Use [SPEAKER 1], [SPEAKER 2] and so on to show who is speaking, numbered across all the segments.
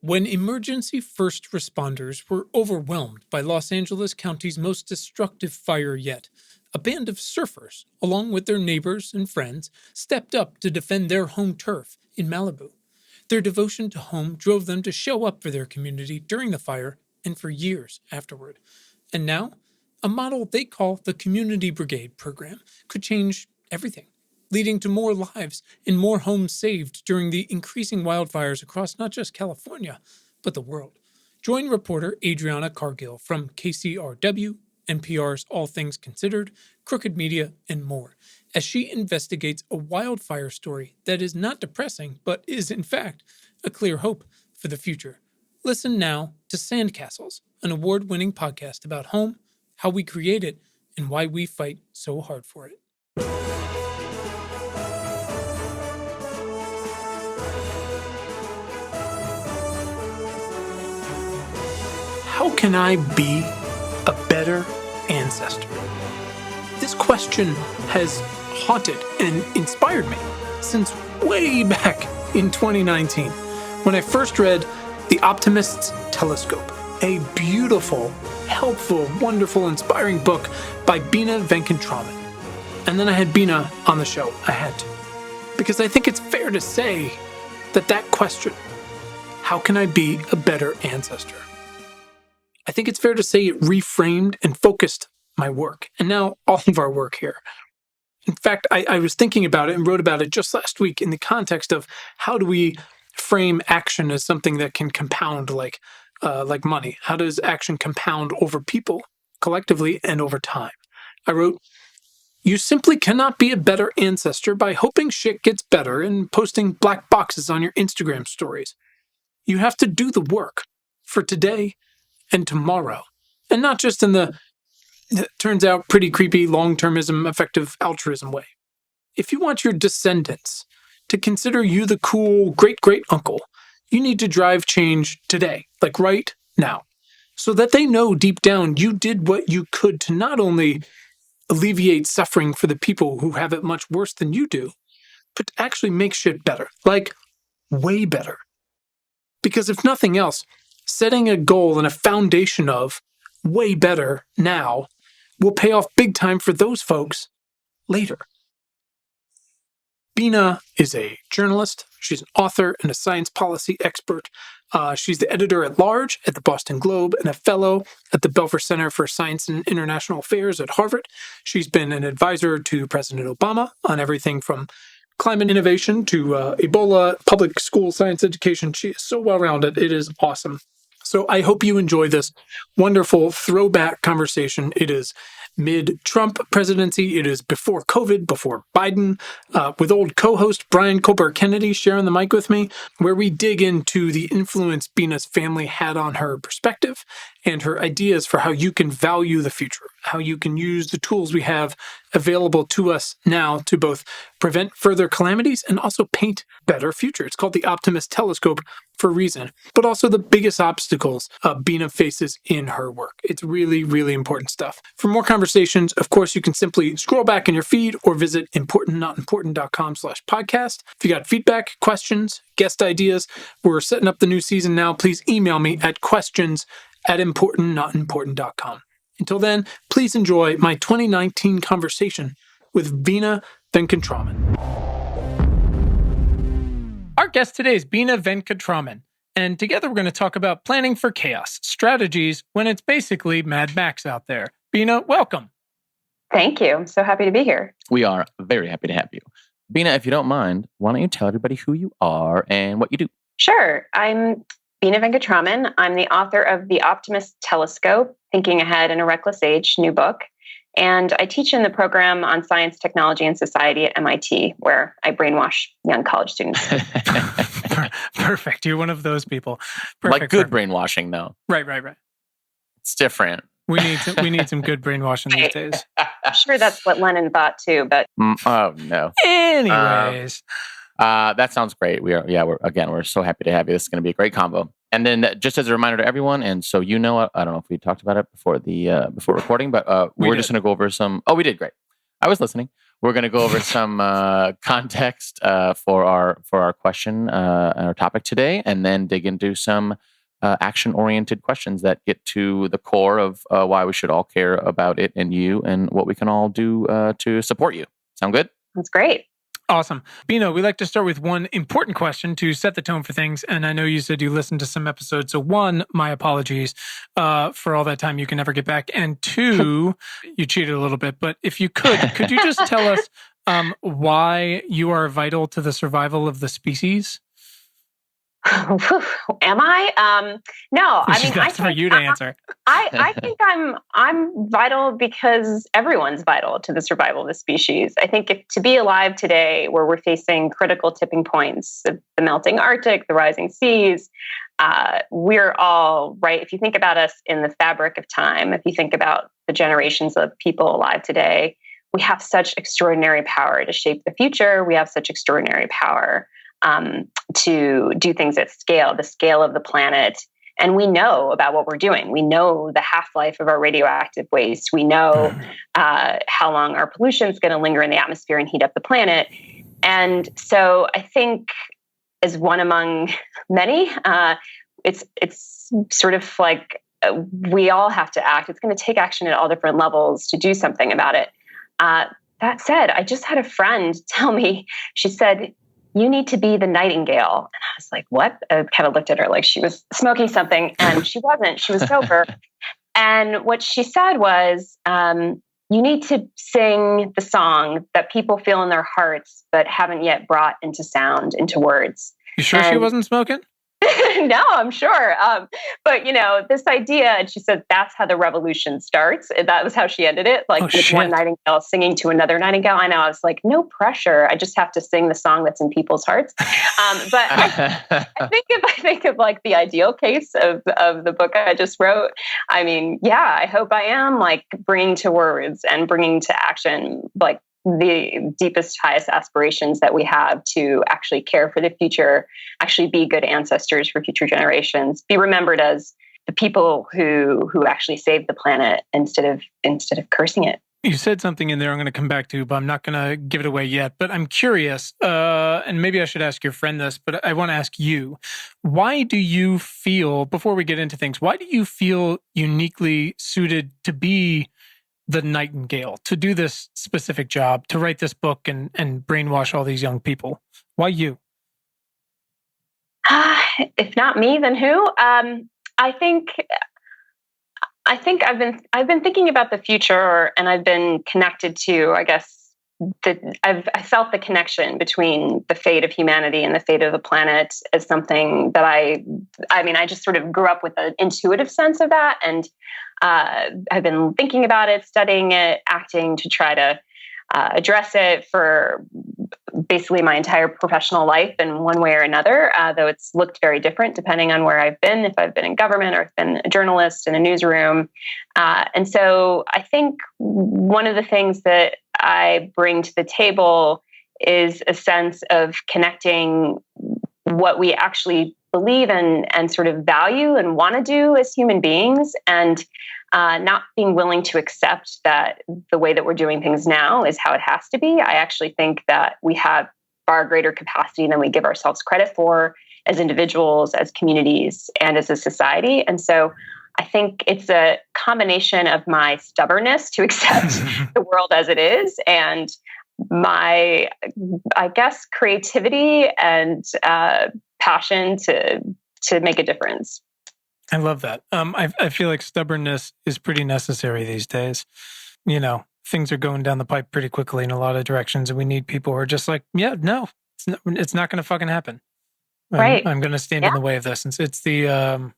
[SPEAKER 1] When emergency first responders were overwhelmed by Los Angeles County's most destructive fire yet, a band of surfers, along with their neighbors and friends, stepped up to defend their home turf in Malibu. Their devotion to home drove them to show up for their community during the fire and for years afterward. And now, a model they call the Community Brigade program could change everything, leading to more lives and more homes saved during the increasing wildfires across not just California, but the world. Join reporter Adriana Cargill from KCRW, NPR's All Things Considered, Crooked Media, and more, as she investigates a wildfire story that is not depressing, but is, in fact, a clear hope for the future. Listen now to Sandcastles, an award-winning podcast about home, how we create it, and why we fight so hard for it. How can I be a better ancestor? This question has haunted and inspired me since way back in 2019 when I first read The Optimist's Telescope, a beautiful, helpful, wonderful, inspiring book by Bina Venkataraman. And then I had Bina on the show. I had to. Because I think it's fair to say that question, how can I be a better ancestor? I think it's fair to say it reframed and focused my work, and now all of our work here. In fact, I was thinking about it and wrote about it just last week in the context of how do we frame action as something that can compound like money? How does action compound over people, collectively, and over time? I wrote, you simply cannot be a better ancestor by hoping shit gets better and posting black boxes on your Instagram stories. You have to do the work for today and tomorrow, and not just in the turns out pretty creepy long-termism, effective altruism way. If you want your descendants to consider you the cool great-great-uncle, you need to drive change today, like right now, so that they know deep down you did what you could to not only alleviate suffering for the people who have it much worse than you do, but to actually make shit better, like way better. Because if nothing else, setting a goal and a foundation of way better now will pay off big time for those folks later. Bina is a journalist. She's an author and a science policy expert. She's the editor-at-large at the Boston Globe and a fellow at the Belfer Center for Science and International Affairs at Harvard. She's been an advisor to President Obama on everything from climate innovation to Ebola, public school science education. She is so well-rounded. It is awesome. So I hope you enjoy this wonderful throwback conversation. It is mid-Trump presidency. It is before COVID, before Biden, with old co-host Brian Colbert Kennedy sharing the mic with me, where we dig into the influence Bina's family had on her perspective and her ideas for how you can value the future, how you can use the tools we have available to us now to both prevent further calamities and also paint a better future. It's called the Optimist Telescope for a reason, but also the biggest obstacles Bina faces in her work. It's really, really important stuff. For more conversations, of course, you can simply scroll back in your feed or visit importantnotimportant.com/podcast. If you got feedback, questions, guest ideas, we're setting up the new season now. Please email me at questions@importantnotimportant.com. Until then, please enjoy my 2019 conversation with Bina Venkataraman. Our guest today is Bina Venkataraman, and together we're going to talk about planning for chaos, strategies when it's basically Mad Max out there. Bina, welcome.
[SPEAKER 2] Thank you. I'm so happy to be here.
[SPEAKER 3] We are very happy to have you. Bina, if you don't mind, why don't you tell everybody who you are and what you do?
[SPEAKER 2] Sure. I'm Bina Venkataraman. I'm the author of The Optimist Telescope, Thinking Ahead in a Reckless Age, new book. And I teach in the program on science, technology, and society at MIT, where I brainwash young college students.
[SPEAKER 1] Perfect. You're one of those people. Perfect.
[SPEAKER 3] Like good brainwashing, though.
[SPEAKER 1] Right.
[SPEAKER 3] It's different.
[SPEAKER 1] We need some good brainwashing these days.
[SPEAKER 2] I'm sure that's what Lennon thought too, but
[SPEAKER 3] oh no.
[SPEAKER 1] Anyways,
[SPEAKER 3] that sounds great. We're so happy to have you. This is going to be a great combo. And then, just as a reminder to everyone, and so I don't know if we talked about it before recording, but we're just going to go over some. Oh, we did great. I was listening. We're going to go over some context for our question, our topic today, and then dig into some action-oriented questions that get to the core of why we should all care about it and you, and what we can all do to support you. Sound good?
[SPEAKER 2] That's great.
[SPEAKER 1] Awesome. Bina, we like to start with one important question to set the tone for things. And I know you said you listened to some episodes. So one, my apologies for all that time you can never get back. And two, you cheated a little bit. But if you could you just tell us why you are vital to the survival of the species?
[SPEAKER 2] Am I? No, I mean,
[SPEAKER 1] that's for you to answer.
[SPEAKER 2] I think I'm vital because everyone's vital to the survival of the species. I think to be alive today, where we're facing critical tipping points, the melting Arctic, the rising seas, we're all right. If you think about us in the fabric of time, if you think about the generations of people alive today, we have such extraordinary power to shape the future. We have such extraordinary power to do things at scale, the scale of the planet. And we know about what we're doing. We know the half-life of our radioactive waste. We know how long our pollution is going to linger in the atmosphere and heat up the planet. And so I think, as one among many, it's sort of like we all have to act. It's going to take action at all different levels to do something about it. That said, I just had a friend tell me, she said, "You need to be the nightingale." And I was like, what? I kind of looked at her like she was smoking something, and she wasn't. She was sober. And what she said was, you need to sing the song that people feel in their hearts, but haven't yet brought into sound, into words.
[SPEAKER 1] You sure she wasn't smoking?
[SPEAKER 2] No, I'm sure. But, this idea, and she said, that's how the revolution starts. And that was how she ended it. Like with one nightingale singing to another nightingale. I know. I was like, no pressure. I just have to sing the song that's in people's hearts. But I think of like the ideal case of the book I just wrote. I mean, yeah, I hope I am like bringing to words and bringing to action, like the deepest, highest aspirations that we have to actually care for the future, actually be good ancestors for future generations, be remembered as the people who actually saved the planet instead of cursing it.
[SPEAKER 1] You said something in there I'm going to come back to, but I'm not going to give it away yet. But I'm curious, and maybe I should ask your friend this, but I want to ask you, why do you feel, before we get into things, why do you feel uniquely suited to be the nightingale, to do this specific job, to write this book and brainwash all these young people? Why you?
[SPEAKER 2] If not me, then who? I think I've been thinking about the future, and I've been connected to, I guess, I felt the connection between the fate of humanity and the fate of the planet as something that I just sort of grew up with an intuitive sense of that, and I've been thinking about it, studying it, acting to try to address it for basically my entire professional life in one way or another, though it's looked very different depending on where I've been, if I've been in government or if I've been a journalist in a newsroom. And so I think one of the things that I bring to the table is a sense of connecting what we actually believe in and sort of value and want to do as human beings, and not being willing to accept that the way that we're doing things now is how it has to be. I actually think that we have far greater capacity than we give ourselves credit for as individuals, as communities, and as a society. And so I think it's a combination of my stubbornness to accept the world as it is, and my, I guess, creativity and passion to make a difference.
[SPEAKER 1] I love that. I feel like stubbornness is pretty necessary these days. Things are going down the pipe pretty quickly in a lot of directions, and we need people who are just like, yeah, no, it's not going to fucking happen.
[SPEAKER 2] Right.
[SPEAKER 1] I'm going to stand in the way of this. And it's the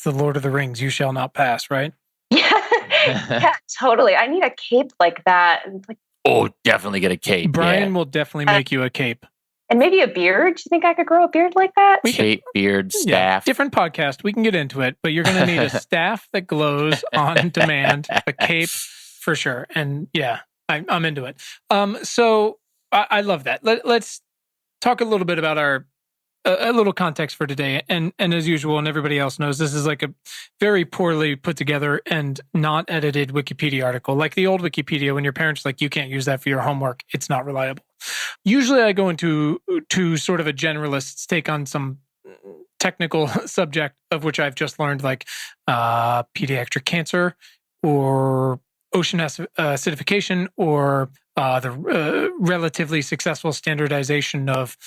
[SPEAKER 1] Lord of the Rings. You shall not pass. Right.
[SPEAKER 2] Yeah, totally. I need a cape like that.
[SPEAKER 3] Oh, definitely get a cape.
[SPEAKER 1] Brian will definitely make you a cape.
[SPEAKER 2] And maybe a beard. Do you think I could grow a beard like that?
[SPEAKER 3] Cape, beard, staff.
[SPEAKER 1] Yeah, different podcast. We can get into it, but you're going to need a staff that glows on demand, a cape for sure. And yeah, I'm into it. So I love that. Let's talk a little bit about our a little context for today, and as usual, and everybody else knows, this is like a very poorly put together and not edited Wikipedia article. Like the old Wikipedia, when your parents like, you can't use that for your homework, it's not reliable. Usually I go into sort of a generalist's take on some technical subject of which I've just learned, like pediatric cancer or ocean acidification, or the relatively successful standardization of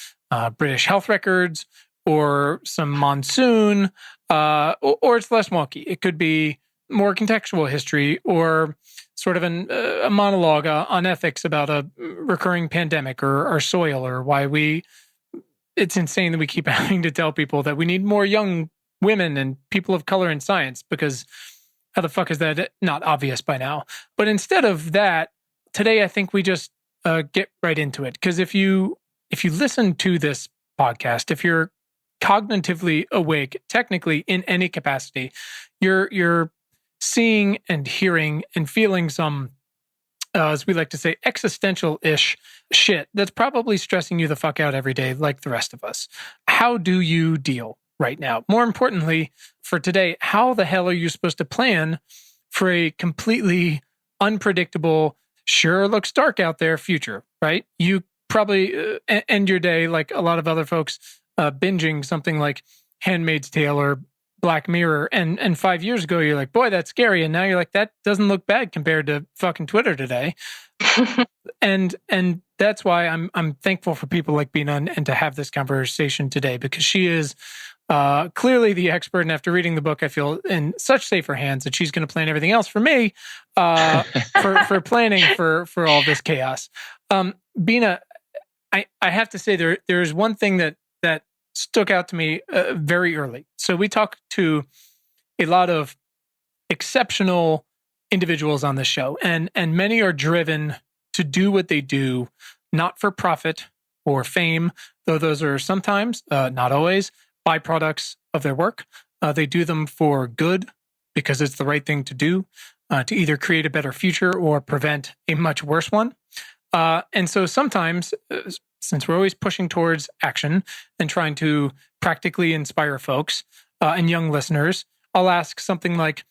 [SPEAKER 1] British health records, or some monsoon, or it's less wonky. It could be more contextual history, or sort of a monologue on ethics about a recurring pandemic, or our soil, or why it's insane that we keep having to tell people that we need more young women and people of color in science, because how the fuck is that not obvious by now? But instead of that, today I think we just get right into it. Because if you listen to this podcast, if you're cognitively awake, technically in any capacity, you're seeing and hearing and feeling some, as we like to say, existential-ish shit that's probably stressing you the fuck out every day like the rest of us. How do you deal right now? More importantly, for today, how the hell are you supposed to plan for a completely unpredictable, sure looks dark out there future, right? You probably end your day like a lot of other folks binging something like Handmaid's Tale or Black Mirror, and 5 years ago you're like, boy, that's scary, and now you're like, that doesn't look bad compared to fucking Twitter today. and that's why I'm thankful for people like Bina and to have this conversation today, because she is clearly the expert, and after reading the book, I feel in such safer hands that she's going to plan everything else for me for planning for all this chaos. Bina, I have to say there's one thing that stuck out to me very early. So we talk to a lot of exceptional individuals on this show, and many are driven to do what they do, not for profit or fame, though those are sometimes, not always, byproducts of their work. They do them for good because it's the right thing to do, to either create a better future or prevent a much worse one. And so sometimes, since we're always pushing towards action and trying to practically inspire folks and young listeners, I'll ask something like,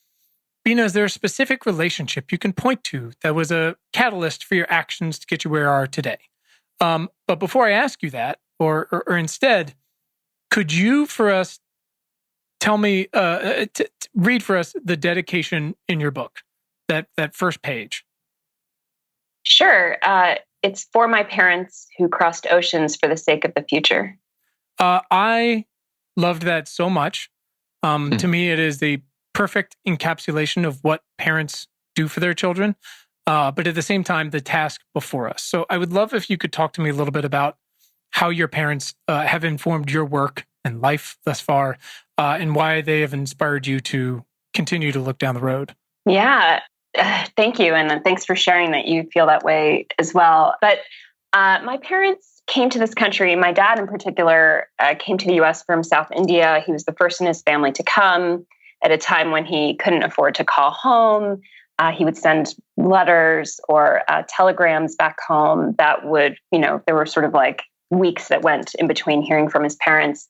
[SPEAKER 1] Bina, is there a specific relationship you can point to that was a catalyst for your actions to get you where you are today? But before I ask you that, or instead, could you for us tell me, read for us the dedication in your book, that first page?
[SPEAKER 2] Sure. It's for my parents who crossed oceans for the sake of the future.
[SPEAKER 1] I loved that so much. To me, it is the perfect encapsulation of what parents do for their children, but at the same time, the task before us. So I would love if you could talk to me a little bit about how your parents have informed your work and life thus far, and why they have inspired you to continue to look down the road.
[SPEAKER 2] Yeah. Thank you. And thanks for sharing that you feel that way as well. But my parents came to this country. My dad in particular came to the US from South India. He was the first in his family to come at a time when he couldn't afford to call home. He would send letters or telegrams back home that would, there were sort of like weeks that went in between hearing from his parents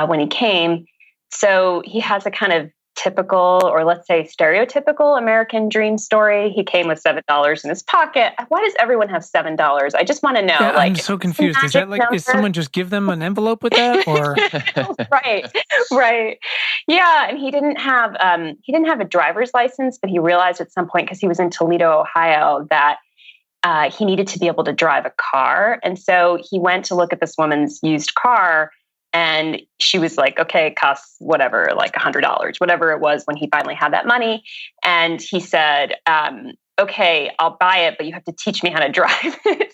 [SPEAKER 2] when he came. So he has a kind of typical, or let's say stereotypical American dream story. He came with $7 in his pocket. Why does everyone have $7? I just want to know.
[SPEAKER 1] Yeah, I'm so confused. Is that like, is someone just give them an envelope with that, or? Right. Yeah, and he didn't have a driver's license, but he realized at some point, because he was in Toledo, Ohio, that he needed to be able to drive a car, and so he went to look at this woman's used car. And she was like, okay, it costs whatever, like $100, whatever it was when he finally had that money. And he said, okay, I'll buy it, but you have to teach me how to drive it.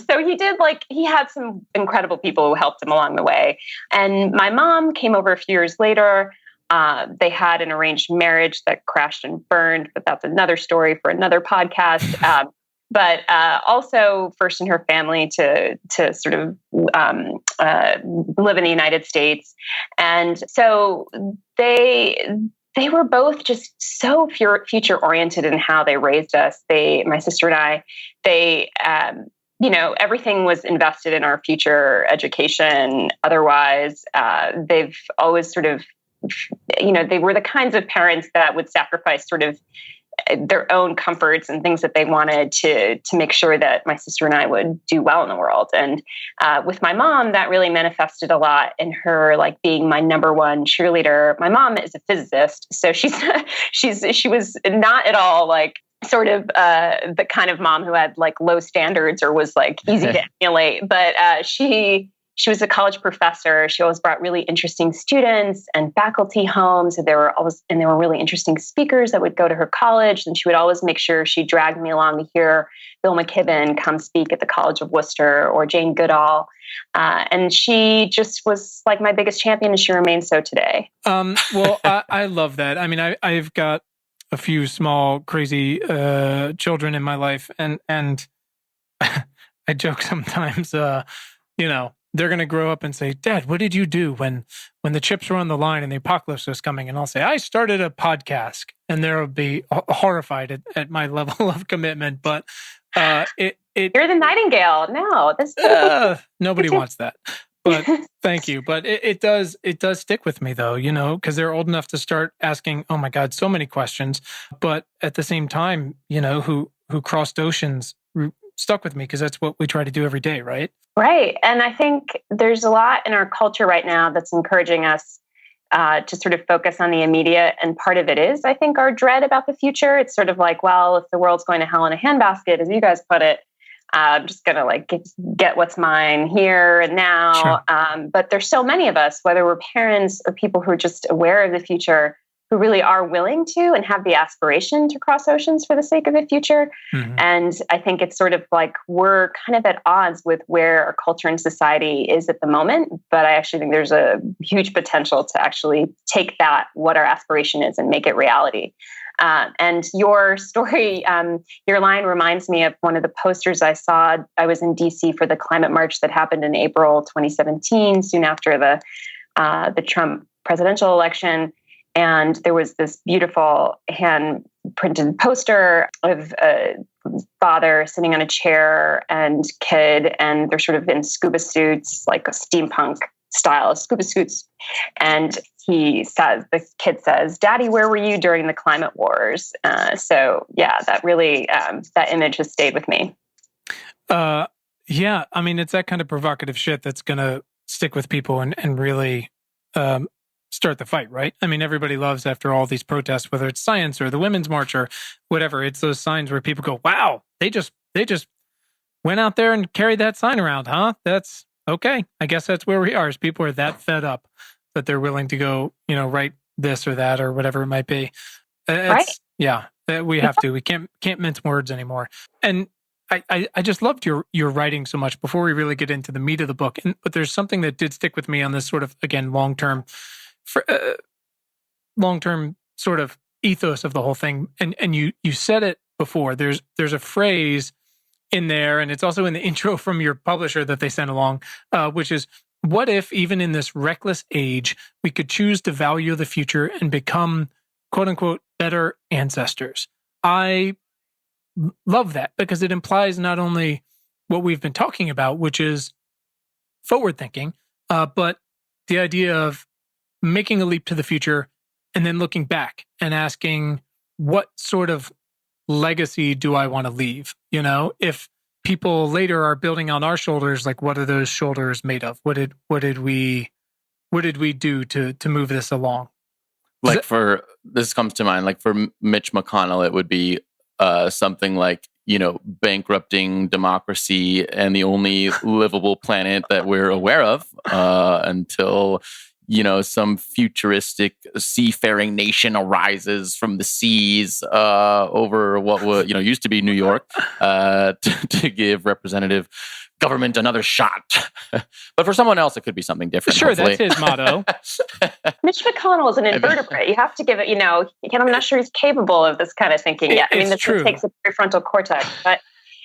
[SPEAKER 1] So he had some incredible people who helped him along the way. And my mom came over a few years later. They had an arranged marriage that crashed and burned, but that's another story for another podcast. But also first in her family to sort of live in the United States. And so they were both just so future oriented in how they raised us. My sister and I, they
[SPEAKER 2] everything was invested in our future education. Otherwise, they've always sort of, they were the kinds of parents that would sacrifice sort of their own comforts and things that they wanted to make sure that my sister and I would do well in the world. And with my mom, that really manifested a lot in her like being my number one cheerleader. My mom is a physicist, so she was not at all like sort of the kind of mom who had like low standards or was like easy to emulate. But she was a college professor. She always brought really interesting students and faculty home. So there were really interesting speakers that would go to her college. And she would always make sure she dragged me along to hear Bill McKibben come speak at the College of Worcester or Jane Goodall. And she just was like my biggest champion, and she remains so today.
[SPEAKER 1] Well, I love that. I mean, I've got a few small, crazy children in my life. And I joke sometimes, they're going to grow up and say, Dad, what did you do when the chips were on the line and the apocalypse was coming? And I'll say, I started a podcast. And they'll be horrified at my level of commitment. But you're
[SPEAKER 2] the Nightingale. No,
[SPEAKER 1] nobody wants that. But thank you. But it does stick with me though, because they're old enough to start asking, oh my God, so many questions. But at the same time, who crossed oceans stuck with me because that's what we try to do every day, right?
[SPEAKER 2] Right. And I think there's a lot in our culture right now that's encouraging us to sort of focus on the immediate. And part of it is, I think, our dread about the future. It's sort of like, well, if the world's going to hell in a handbasket, as you guys put it, I'm just going to like get what's mine here and now. Sure. But there's so many of us, whether we're parents or people who are just aware of the future, who really are willing to and have the aspiration to cross oceans for the sake of the future. Mm-hmm. And I think it's sort of like we're kind of at odds with where our culture and society is at the moment. But I actually think there's a huge potential to actually take that, what our aspiration is, and make it reality. And your story, your line reminds me of one of the posters I saw. I was in DC for the climate march that happened in April 2017, soon after the Trump presidential election. And there was this beautiful hand-printed poster of a father sitting on a chair and kid, and they're sort of in scuba suits, like a steampunk style scuba suits. And the kid says, Daddy, where were you during the climate wars? So yeah, that really, that image has stayed with me.
[SPEAKER 1] Yeah, I mean, it's that kind of provocative shit that's going to stick with people and really start the fight, right? I mean, everybody loves, after all these protests, whether it's science or the Women's March or whatever, it's those signs where people go, wow, they just went out there and carried that sign around, huh? That's okay. I guess that's where we are, as people are that fed up that they're willing to go, write this or that or whatever it might be.
[SPEAKER 2] Right?
[SPEAKER 1] Yeah, we have to. We can't mince words anymore. And I just loved your writing so much before we really get into the meat of the book. But there's something that did stick with me on this sort of, again, long-term sort of ethos of the whole thing. And you said it before. There's a phrase in there, and it's also in the intro from your publisher that they sent along, which is, what if even in this reckless age, we could choose to value the future and become, quote unquote, better ancestors? I love that because it implies not only what we've been talking about, which is forward thinking, but the idea of making a leap to the future and then looking back and asking, what sort of legacy do I want to leave? If people later are building on our shoulders, like, what are those shoulders made of? What did we do to move this along?
[SPEAKER 3] Like, this comes to mind, like for Mitch McConnell, it would be something like, bankrupting democracy and the only livable planet that we're aware of until some futuristic seafaring nation arises from the seas over what was, used to be New York to give representative government another shot. But for someone else, it could be something different.
[SPEAKER 1] Sure,
[SPEAKER 3] hopefully.
[SPEAKER 1] That's his motto.
[SPEAKER 2] Mitch McConnell is an invertebrate. You have to give it, I'm not sure he's capable of this kind of thinking yet. I mean, this takes a prefrontal cortex, but...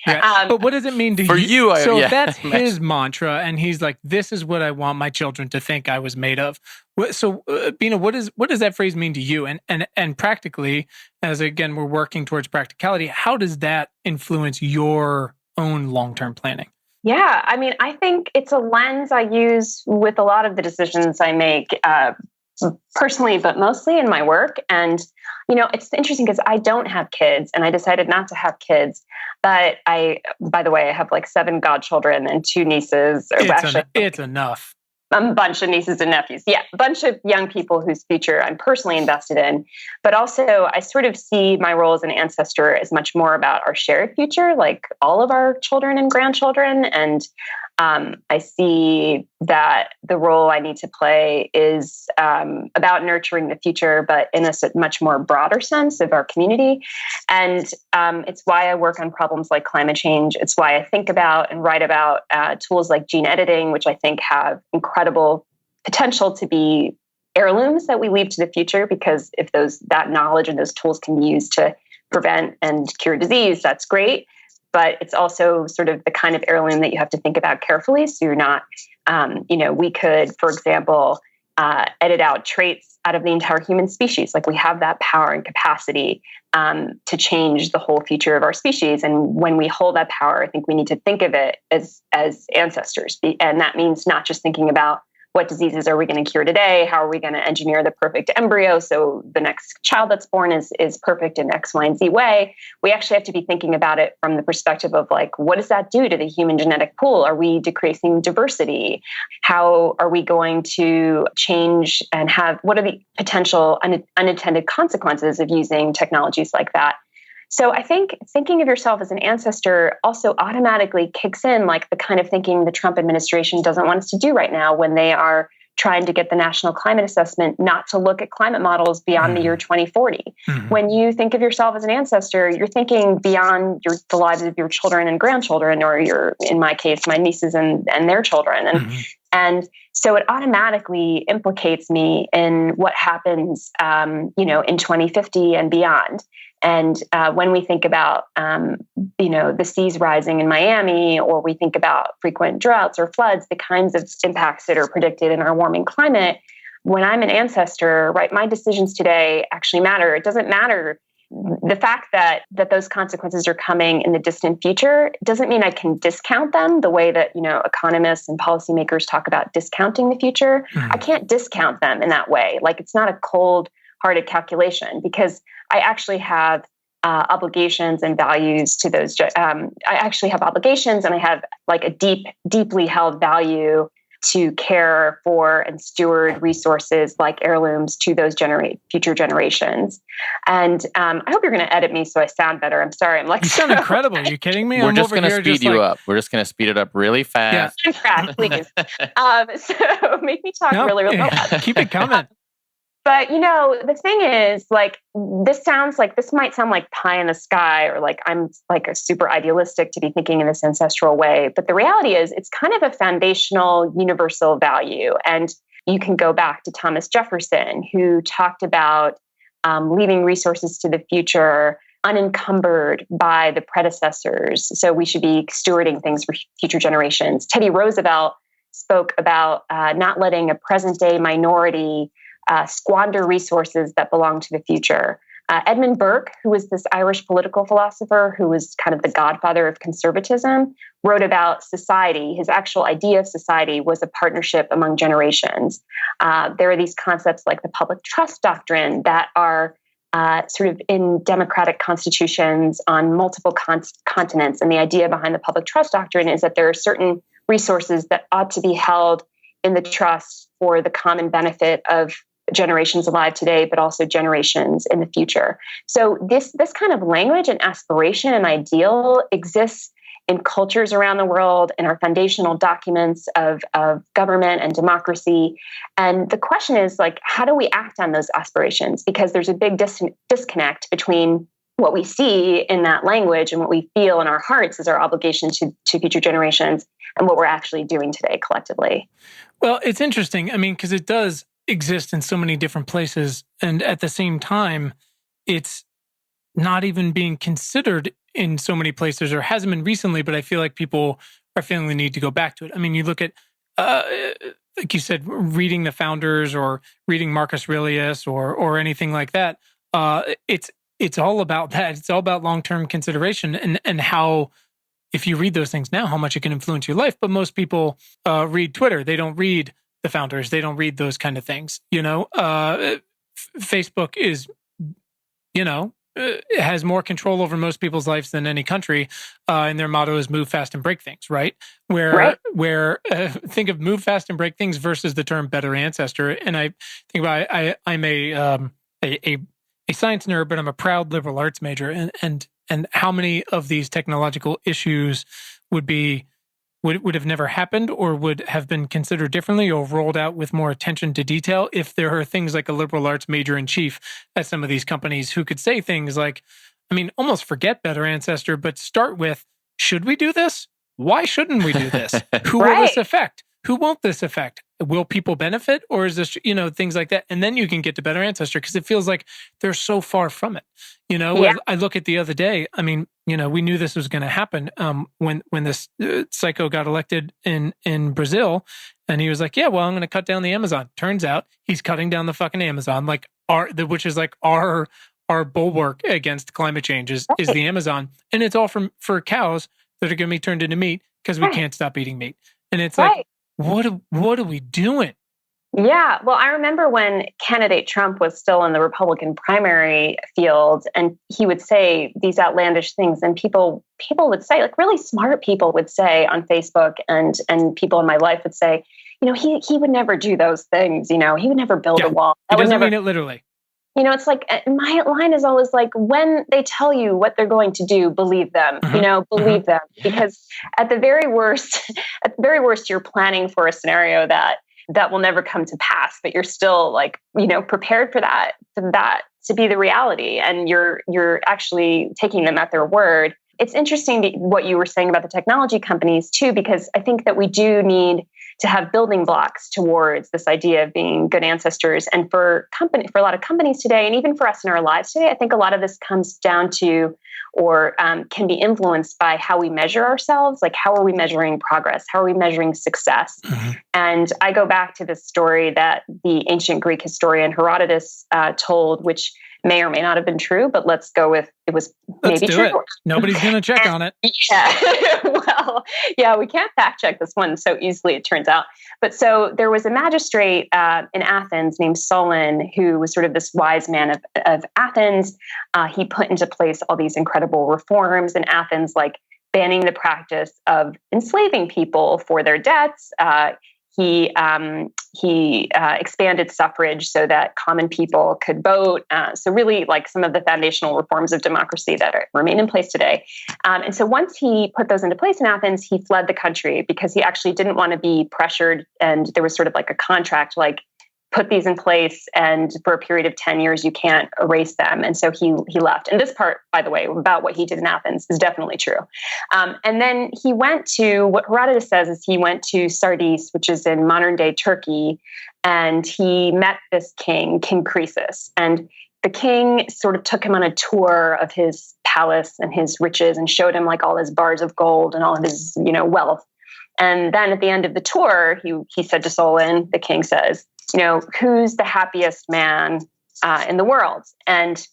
[SPEAKER 1] Yeah. But what does it mean to
[SPEAKER 3] for you?
[SPEAKER 1] So if that's his mantra, and he's like, "This is what I want my children to think I was made of." So, Bina, what does that phrase mean to you? And practically, as again we're working towards practicality, how does that influence your own long-term planning?
[SPEAKER 2] Yeah, I mean, I think it's a lens I use with a lot of the decisions I make, personally, but mostly in my work. And, it's interesting because I don't have kids and I decided not to have kids. But by the way, I have like 7 godchildren and 2 nieces.
[SPEAKER 1] It's enough.
[SPEAKER 2] A bunch of nieces and nephews. Yeah, a bunch of young people whose future I'm personally invested in. But also, I sort of see my role as an ancestor as much more about our shared future, like all of our children and grandchildren. And I see that the role I need to play is about nurturing the future, but in a much more broader sense of our community. And it's why I work on problems like climate change. It's why I think about and write about tools like gene editing, which I think have incredible potential to be heirlooms that we leave to the future, because if that knowledge and those tools can be used to prevent and cure disease, that's great. But it's also sort of the kind of heirloom that you have to think about carefully. So you're not, we could, for example, edit out traits out of the entire human species. Like we have that power and capacity to change the whole future of our species. And when we hold that power, I think we need to think of it as ancestors. And that means not just thinking about what diseases are we going to cure today? How are we going to engineer the perfect embryo so the next child that's born is perfect in X, Y, and Z way? We actually have to be thinking about it from the perspective of like, what does that do to the human genetic pool? Are we decreasing diversity? How are we going to change and what are the potential unintended consequences of using technologies like that? So I think thinking of yourself as an ancestor also automatically kicks in like the kind of thinking the Trump administration doesn't want us to do right now when they are trying to get the National Climate Assessment not to look at climate models beyond the year 2040. Mm-hmm. When you think of yourself as an ancestor, you're thinking beyond the lives of your children and grandchildren, or in my case, my nieces and their children. And so it automatically implicates me in what happens, in 2050 and beyond. And when we think about, the seas rising in Miami, or we think about frequent droughts or floods, the kinds of impacts that are predicted in our warming climate, when I'm an ancestor, right, my decisions today actually matter. It doesn't matter. The fact that those consequences are coming in the distant future doesn't mean I can discount them the way that, economists and policymakers talk about discounting the future. Mm-hmm. I can't discount them in that way. Like it's not a cold-hearted calculation, because I actually have obligations and values to those. I actually have obligations, and I have like a deeply held value to care for and steward resources like heirlooms to those future generations. And I hope you're going to edit me so I sound better. I'm sorry. I'm like,
[SPEAKER 1] you sound incredible. Are you kidding me?
[SPEAKER 3] We're just going to speed you up. We're just going to speed it up really fast.
[SPEAKER 2] Yeah. Crack, please. So make me talk really fast.
[SPEAKER 1] Keep it coming.
[SPEAKER 2] But, the thing is, like, this might sound like pie in the sky, or like I'm like a super idealistic to be thinking in this ancestral way. But the reality is it's kind of a foundational universal value. And you can go back to Thomas Jefferson, who talked about leaving resources to the future unencumbered by the predecessors. So we should be stewarding things for future generations. Teddy Roosevelt spoke about not letting a present day minority squander resources that belong to the future. Edmund Burke, who was this Irish political philosopher who was kind of the godfather of conservatism, wrote about society. His actual idea of society was a partnership among generations. There are these concepts like the public trust doctrine that are sort of in democratic constitutions on multiple continents. And the idea behind the public trust doctrine is that there are certain resources that ought to be held in the trust for the common benefit of generations alive today, but also generations in the future. So this kind of language and aspiration and ideal exists in cultures around the world, in our foundational documents of government and democracy. And the question is, like, how do we act on those aspirations? Because there's a big disconnect between what we see in that language and what we feel in our hearts as our obligation to future generations, and what we're actually doing today collectively.
[SPEAKER 1] Well, it's interesting. I mean, because it does exist in so many different places, and at the same time, it's not even being considered in so many places, or hasn't been recently, but I feel like people are feeling the need to go back to it. I mean, you look at, like you said, reading the founders or reading Marcus Aurelius or anything like that. It's all about that. It's all about long-term consideration and how if you read those things now, how much it can influence your life. But most people read Twitter. They don't read the founders. They don't read those kind of things. Facebook is, it has more control over most people's lives than any country, and their motto is "Move fast and break things." Right? Where think of "move fast and break things" versus the term "better ancestor." And I think about I'm a science nerd, but I'm a proud liberal arts major, and how many of these technological issues would have never happened or would have been considered differently or rolled out with more attention to detail if there are things like a liberal arts major in chief at some of these companies who could say things like, almost forget better ancestor, but start with, should we do this? Why shouldn't we do this? Who will this affect? Who won't this affect? Will people benefit? Or is this, things like that? And then you can get to better ancestor because it feels like they're so far from it. I look at the other day, we knew this was going to happen when this psycho got elected in Brazil. And he was like, yeah, well, I'm going to cut down the Amazon. Turns out he's cutting down the fucking Amazon, which is like our bulwark against climate change is the Amazon. And it's all for cows that are going to be turned into meat because we can't stop eating meat. And it's like, what are we doing?
[SPEAKER 2] Yeah. Well, I remember when candidate Trump was still in the Republican primary field and he would say these outlandish things, and people would say, like really smart people would say on Facebook, and people in my life would say, he would never do those things. He would never build a wall.
[SPEAKER 1] He doesn't mean it literally.
[SPEAKER 2] It's like my line is always like, when they tell you what they're going to do, believe them, believe them, because at the very worst, you're planning for a scenario that will never come to pass, but you're still like, prepared for that to be the reality. And you're actually taking them at their word. It's interesting what you were saying about the technology companies too, because I think that we do need to have building blocks towards this idea of being good ancestors. And for a lot of companies today, and even for us in our lives today, I think a lot of this comes down to, or can be influenced by how we measure ourselves. Like, how are we measuring progress? How are we measuring success? Mm-hmm. And I go back to this story that the ancient Greek historian Herodotus told, which may or may not have been true, but let's go with it was maybe true.
[SPEAKER 1] It. Nobody's going to check on it.
[SPEAKER 2] Yeah. Well, yeah, we can't fact check this one so easily, it turns out. But so there was a magistrate in Athens named Solon, who was sort of this wise man of Athens. He put into place all these incredible reforms in Athens, like banning the practice of enslaving people for their debts. He expanded suffrage so that common people could vote. So really like some of the foundational reforms of democracy that remain in place today. And so once he put those into place in Athens, he fled the country because he actually didn't want to be pressured. And there was sort of like a contract, like put these in place, and for a period of 10 years, you can't erase them. And so he left. And this part, by the way, about what he did in Athens is definitely true. And then he went to, what Herodotus says is he went to Sardis, which is in modern day Turkey, and he met this king, King Croesus. And the king sort of took him on a tour of his palace and his riches and showed him like all his bars of gold and all of his, wealth. And then at the end of the tour, he said to Solon, the king says, who's the happiest man in the world? Was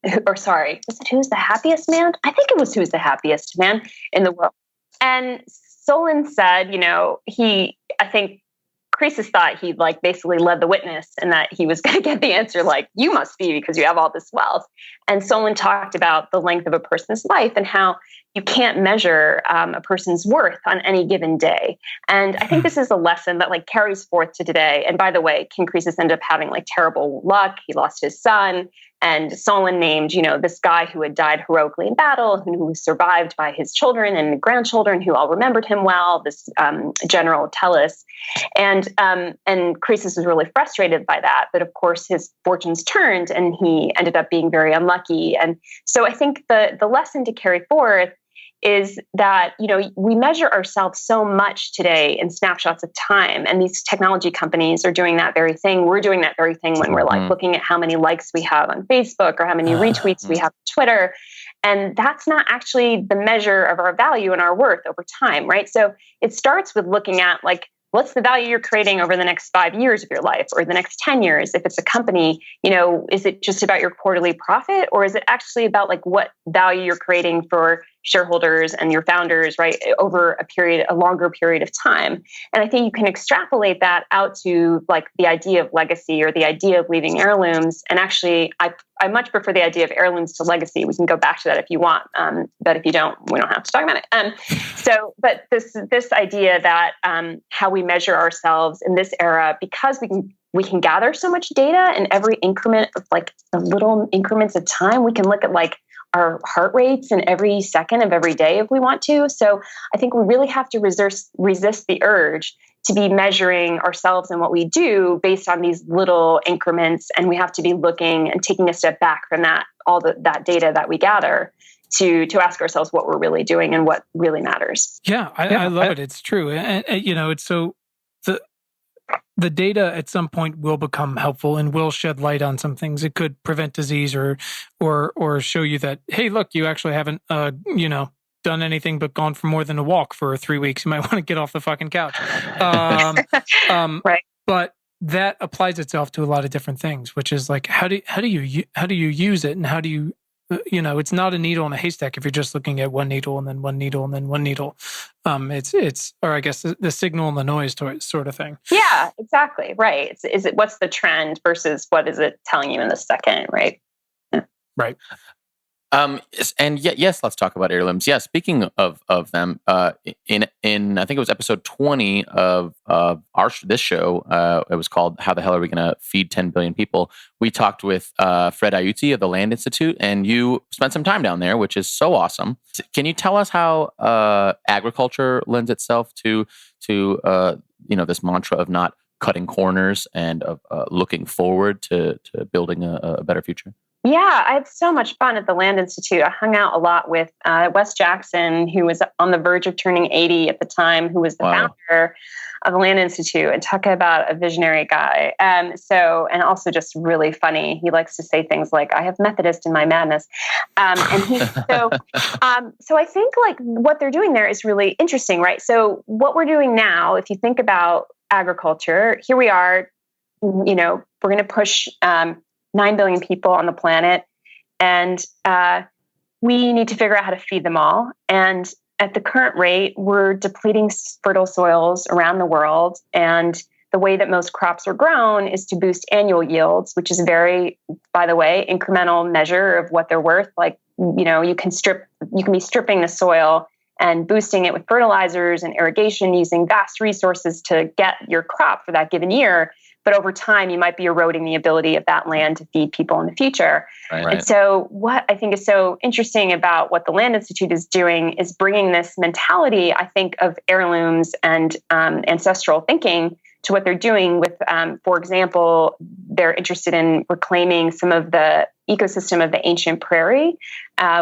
[SPEAKER 2] it who's the happiest man? I think it was who's the happiest man in the world. And Solon said, I think Croesus thought he like basically led the witness and that he was going to get the answer like, you must be because you have all this wealth. And Solon talked about the length of a person's life and how you can't measure a person's worth on any given day. And I think this is a lesson that like carries forth to today. And by the way, King Croesus ended up having like terrible luck. He lost his son. And Solon named, this guy who had died heroically in battle, who was survived by his children and grandchildren, who all remembered him well, this general Tellus. And Croesus was really frustrated by that. But of course, his fortunes turned and he ended up being very unlucky. And so I think the lesson to carry forth is that, we measure ourselves so much today in snapshots of time. And these technology companies are doing that very thing. We're doing that very thing when we're like looking at how many likes we have on Facebook or how many retweets we have on Twitter. And that's not actually the measure of our value and our worth over time, right? So it starts with looking at like, what's the value you're creating over the next 5 years of your life or the next 10 years? If it's a company, is it just about your quarterly profit, or is it actually about like what value you're creating for shareholders and your founders, right, over a longer period of time. And I think you can extrapolate that out to like the idea of legacy or the idea of leaving heirlooms. And actually, I much prefer the idea of heirlooms to legacy. We can go back to that if you want, but if you don't, we don't have to talk about it. But this idea that how we measure ourselves in this era, because we can gather so much data in every increment of like the little increments of time. We can look at like our heart rates in every second of every day if we want to. So I think we really have to resist the urge to be measuring ourselves and what we do based on these little increments. And we have to be looking and taking a step back from that data that we gather to ask ourselves what we're really doing and what really matters.
[SPEAKER 1] Yeah, I love it. It's true. And it's so the data at some point will become helpful and will shed light on some things. It could prevent disease or show you that, hey, look, you actually haven't, done anything but gone for more than a walk for 3 weeks. You might want to get off the fucking couch.
[SPEAKER 2] Right.
[SPEAKER 1] But that applies itself to a lot of different things, which is like, how do you use it, and how do you, it's not a needle in a haystack if you're just looking at one needle and then one needle and then one needle. It's or I guess the signal and the noise sort of thing.
[SPEAKER 2] Yeah, exactly. Right. Is it what's the trend versus what is it telling you in the second? Right. Yeah.
[SPEAKER 1] Right.
[SPEAKER 3] Yes, let's talk about heirlooms. Yeah, speaking of them, in I think it was episode 20 of this show. It was called "How the Hell Are We Going to Feed 10 Billion People?" We talked with Fred Ayuti of the Land Institute, and you spent some time down there, which is so awesome. Can you tell us how agriculture lends itself to this mantra of not cutting corners and of looking forward to building a better future?
[SPEAKER 2] Yeah, I had so much fun at the Land Institute. I hung out a lot with Wes Jackson, who was on the verge of turning 80 at the time, who was the founder of the Land Institute, and talk about a visionary guy. And also just really funny. He likes to say things like, I have Methodist in my madness. So I think like what they're doing there is really interesting, right? So what we're doing now, if you think about agriculture, here we are, we're going to push 9 billion people on the planet, and we need to figure out how to feed them all. And at the current rate, we're depleting fertile soils around the world. And the way that most crops are grown is to boost annual yields, which is a very, by the way, incremental measure of what they're worth. Like, you can be stripping the soil and boosting it with fertilizers and irrigation using vast resources to get your crop for that given year. But over time, you might be eroding the ability of that land to feed people in the future. Right. And so what I think is so interesting about what the Land Institute is doing is bringing this mentality, I think, of heirlooms and ancestral thinking to what they're doing with, for example, they're interested in reclaiming some of the ecosystem of the ancient prairie,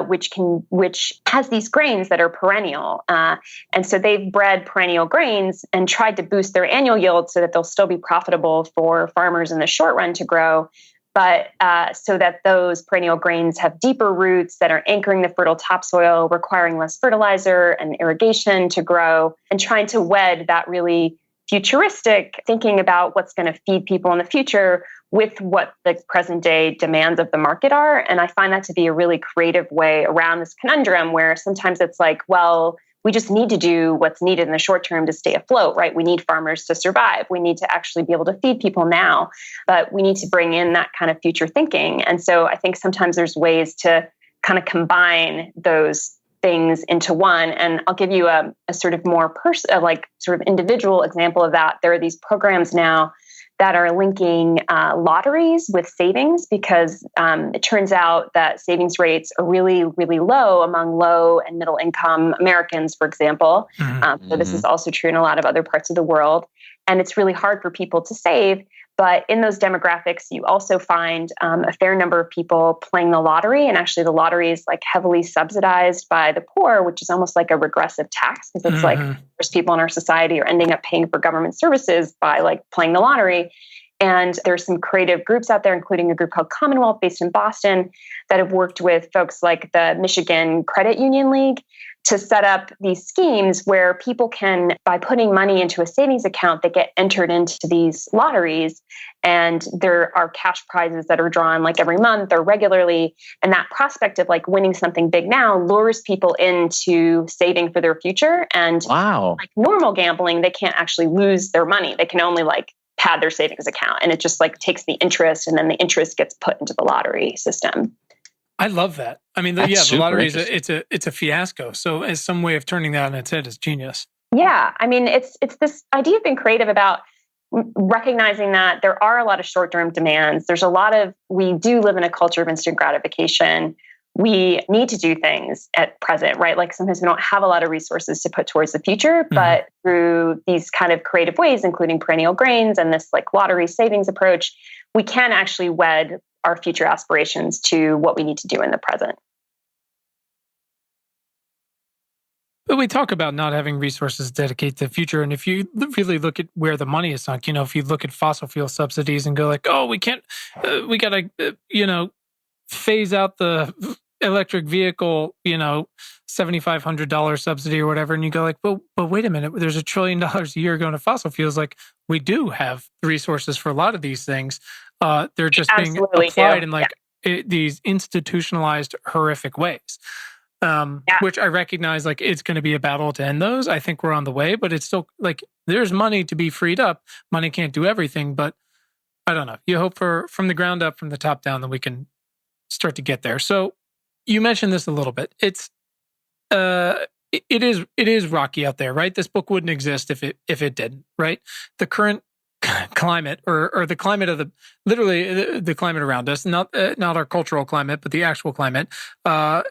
[SPEAKER 2] which has these grains that are perennial. And so they've bred perennial grains and tried to boost their annual yield so that they'll still be profitable for farmers in the short run to grow, but so that those perennial grains have deeper roots that are anchoring the fertile topsoil, requiring less fertilizer and irrigation to grow, and trying to wed that really futuristic thinking about what's going to feed people in the future with what the present day demands of the market are. And I find that to be a really creative way around this conundrum where sometimes it's like, well, we just need to do what's needed in the short term to stay afloat, right? We need farmers to survive. We need to actually be able to feed people now, but we need to bring in that kind of future thinking. And so I think sometimes there's ways to kind of combine those things into one. And I'll give you a sort of more sort of individual example of that. There are these programs now that are linking lotteries with savings because it turns out that savings rates are really, really low among low and middle income Americans, for example. So this is also true in a lot of other parts of the world. And it's really hard for people to save. But in those demographics, you also find a fair number of people playing the lottery. And actually, the lottery is like heavily subsidized by the poor, which is almost like a regressive tax because it's like there's people in our society are ending up paying for government services by like playing the lottery. And there's some creative groups out there, including a group called Commonwealth based in Boston that have worked with folks like the Michigan Credit Union League to set up these schemes where people can, by putting money into a savings account, that get entered into these lotteries. And there are cash prizes that are drawn like every month or regularly. And that prospect of like winning something big now lures people into saving for their future. And like normal gambling, they can't actually lose their money. They can only like pad their savings account. And it just like takes the interest, and then the interest gets put into the lottery system.
[SPEAKER 1] I love that. I mean, the lottery is it's a fiasco. So as some way of turning that on its head is genius.
[SPEAKER 2] Yeah. I mean, it's this idea of being creative about recognizing that there are a lot of short-term demands. We do live in a culture of instant gratification. We need to do things at present, right? Like sometimes we don't have a lot of resources to put towards the future, but through these kind of creative ways, including perennial grains and this like lottery savings approach, we can actually wed our future aspirations to what we need to do in the present.
[SPEAKER 1] But we talk about not having resources dedicated to the future. And if you really look at where the money is sunk, if you look at fossil fuel subsidies and go like, oh, we can't, we got to, phase out the electric vehicle, $7,500 subsidy or whatever. And you go like, but wait a minute, there's $1 trillion a year going to fossil fuels. Like we do have resources for a lot of these things. They're just being applied in these institutionalized, horrific ways. Which I recognize, like it's going to be a battle to end those. I think we're on the way, but it's still like there's money to be freed up. Money can't do everything, but I don't know. You hope from the ground up, from the top down, that we can start to get there. So you mentioned this a little bit. It's it is rocky out there, right? This book wouldn't exist if it didn't, right? The current climate or the climate of the climate around us, not our cultural climate, but the actual climate, and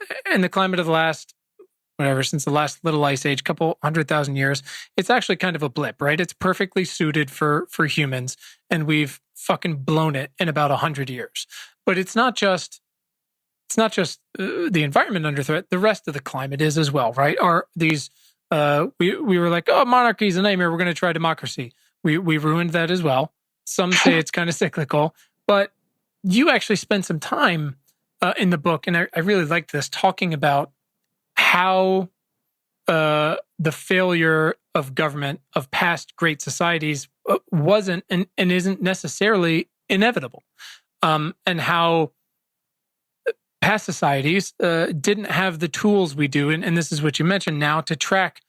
[SPEAKER 1] the climate of the last, since the last little ice age, couple 100,000 years, it's actually kind of a blip, right? It's perfectly suited for humans, and we've fucking blown it in about 100 years. But it's not just the environment under threat. The rest of the climate is as well, right? We were like, oh, monarchy is a nightmare. We're going to try democracy. We ruined that as well. Some say it's kind of cyclical, but you actually spent some time in the book, and I really liked this, talking about how the failure of government of past great societies wasn't and isn't necessarily inevitable, and how past societies didn't have the tools we do, and this is what you mentioned now, to track,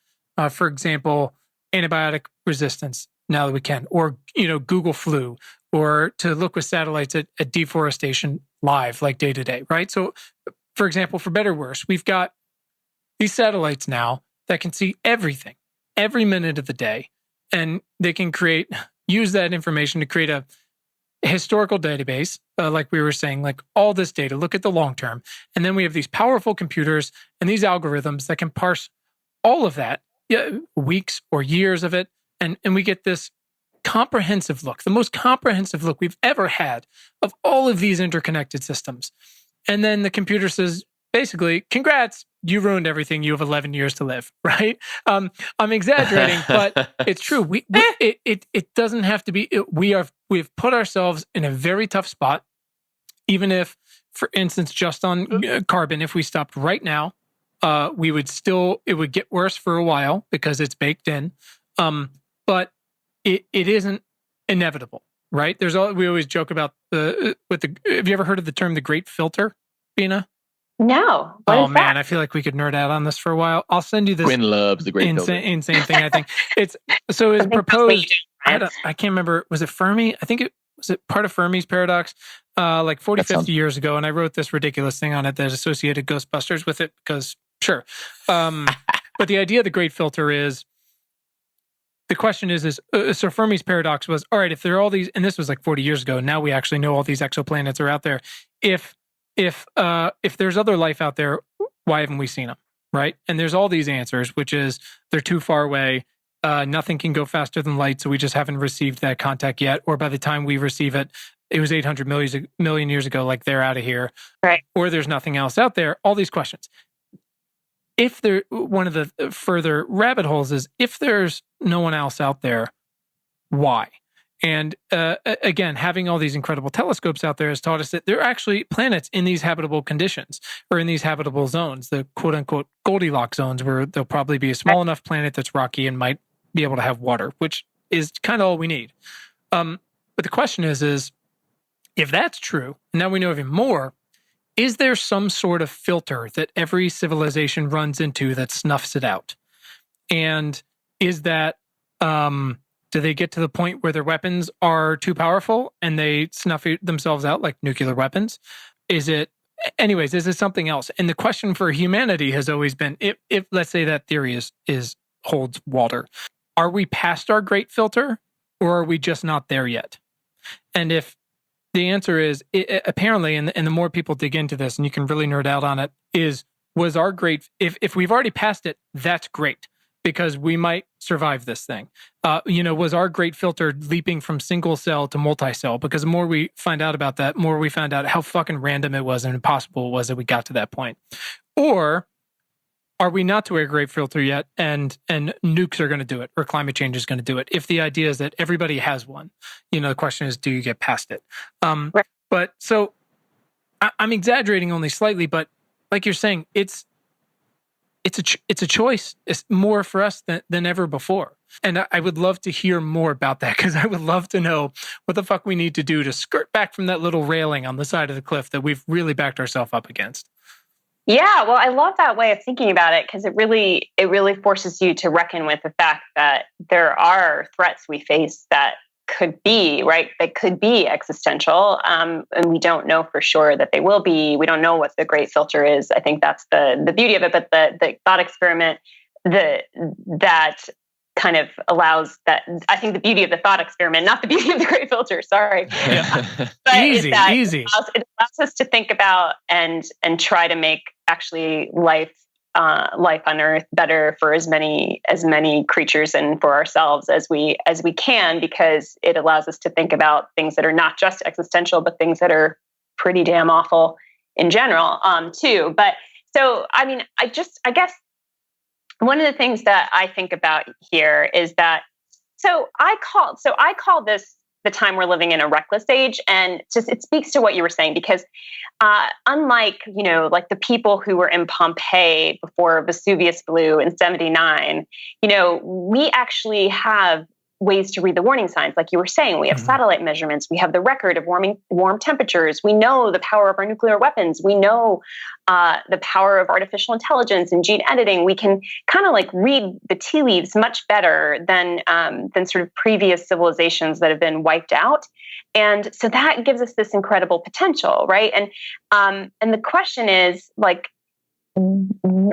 [SPEAKER 1] for example, antibiotic resistance. Now that we can, or Google flu, or to look with satellites at deforestation live, like day to day, right? So, for example, for better or worse, we've got these satellites now that can see everything, every minute of the day, and they can use that information to create a historical database, like we were saying, like all this data, look at the long term, and then we have these powerful computers and these algorithms that can parse all of that, weeks or years of it. And we get this comprehensive look, the most comprehensive look we've ever had of all of these interconnected systems. And then the computer says, basically, congrats, you ruined everything. You have 11 years to live, right? I'm exaggerating, but it's true. It doesn't have to be. We've put ourselves in a very tough spot. Even if, for instance, just on carbon, if we stopped right now, it would get worse for a while because it's baked in. But it isn't inevitable, right? We always joke about have you ever heard of the term the Great Filter, Bina?
[SPEAKER 2] No.
[SPEAKER 1] Oh man, I feel like we could nerd out on this for a while. I'll send you this.
[SPEAKER 3] Quinn loves the Great Filter.
[SPEAKER 1] Insane thing. I think it's proposed. I can't remember. Was it Fermi? I think was it part of Fermi's paradox, like 50 years ago. And I wrote this ridiculous thing on it that associated Ghostbusters with it because sure. But the idea of the Great Filter is. The question is so Fermi's paradox was, all right, if there are all these, and this was like 40 years ago, now we actually know all these exoplanets are out there. If there's other life out there, why haven't we seen them, right? And there's all these answers, which is they're too far away, nothing can go faster than light, so we just haven't received that contact yet, or by the time we receive it, it was 800 million years ago, like they're out of here,
[SPEAKER 2] right?
[SPEAKER 1] Or there's nothing else out there, all these questions. One of the further rabbit holes is if there's no one else out there, why? And again, having all these incredible telescopes out there has taught us that there are actually planets in these habitable conditions or in these habitable zones, the quote unquote Goldilocks zones, where there'll probably be a small enough planet that's rocky and might be able to have water, which is kind of all we need. But the question is if that's true, and now we know even more, is there some sort of filter that every civilization runs into that snuffs it out? And is that, do they get to the point where their weapons are too powerful and they snuff themselves out like nuclear weapons? Is it something else? And the question for humanity has always been, if let's say that theory holds water, are we past our great filter or are we just not there yet? And if the answer is apparently, and the more people dig into this, and you can really nerd out on it, was our great, if we've already passed it, that's great, because we might survive this thing. Was our great filter leaping from single cell to multi-cell? Because the more we find out about that, more we find out how fucking random it was and impossible it was that we got to that point. Or are we not to a great filter yet, and nukes are going to do it, or climate change is going to do it? If the idea is that everybody has one, the question is, do you get past it?
[SPEAKER 2] Right.
[SPEAKER 1] But so I'm exaggerating only slightly, but like you're saying, it's a choice. It's more for us than ever before. And I would love to hear more about that, because I would love to know what the fuck we need to do to skirt back from that little railing on the side of the cliff that we've really backed ourselves up against.
[SPEAKER 2] Yeah, well, I love that way of thinking about it, because it really forces you to reckon with the fact that there are threats we face that could be, right, that could be existential, and we don't know for sure that they will be. We don't know what the great filter is. I think that's the beauty of it. But the thought experiment that kind of allows that. I think the beauty of the thought experiment, not the beauty of the great filter. Sorry, but
[SPEAKER 1] easy.
[SPEAKER 2] It allows us to think about and try to make actually life on Earth better for as many creatures and for ourselves as we can, because it allows us to think about things that are not just existential, but things that are pretty damn awful in general, too. But so, I mean, I guess one of the things that I think about here is that, I call this the time we're living in a reckless age. And just, it speaks to what you were saying, because unlike, like the people who were in Pompeii before Vesuvius blew in 79, we actually have ways to read the warning signs. Like you were saying, we have satellite measurements. We have the record of warm temperatures. We know the power of our nuclear weapons. We know the power of artificial intelligence and gene editing. We can kind of like read the tea leaves much better than sort of previous civilizations that have been wiped out. And so that gives us this incredible potential, right? And the question is, like,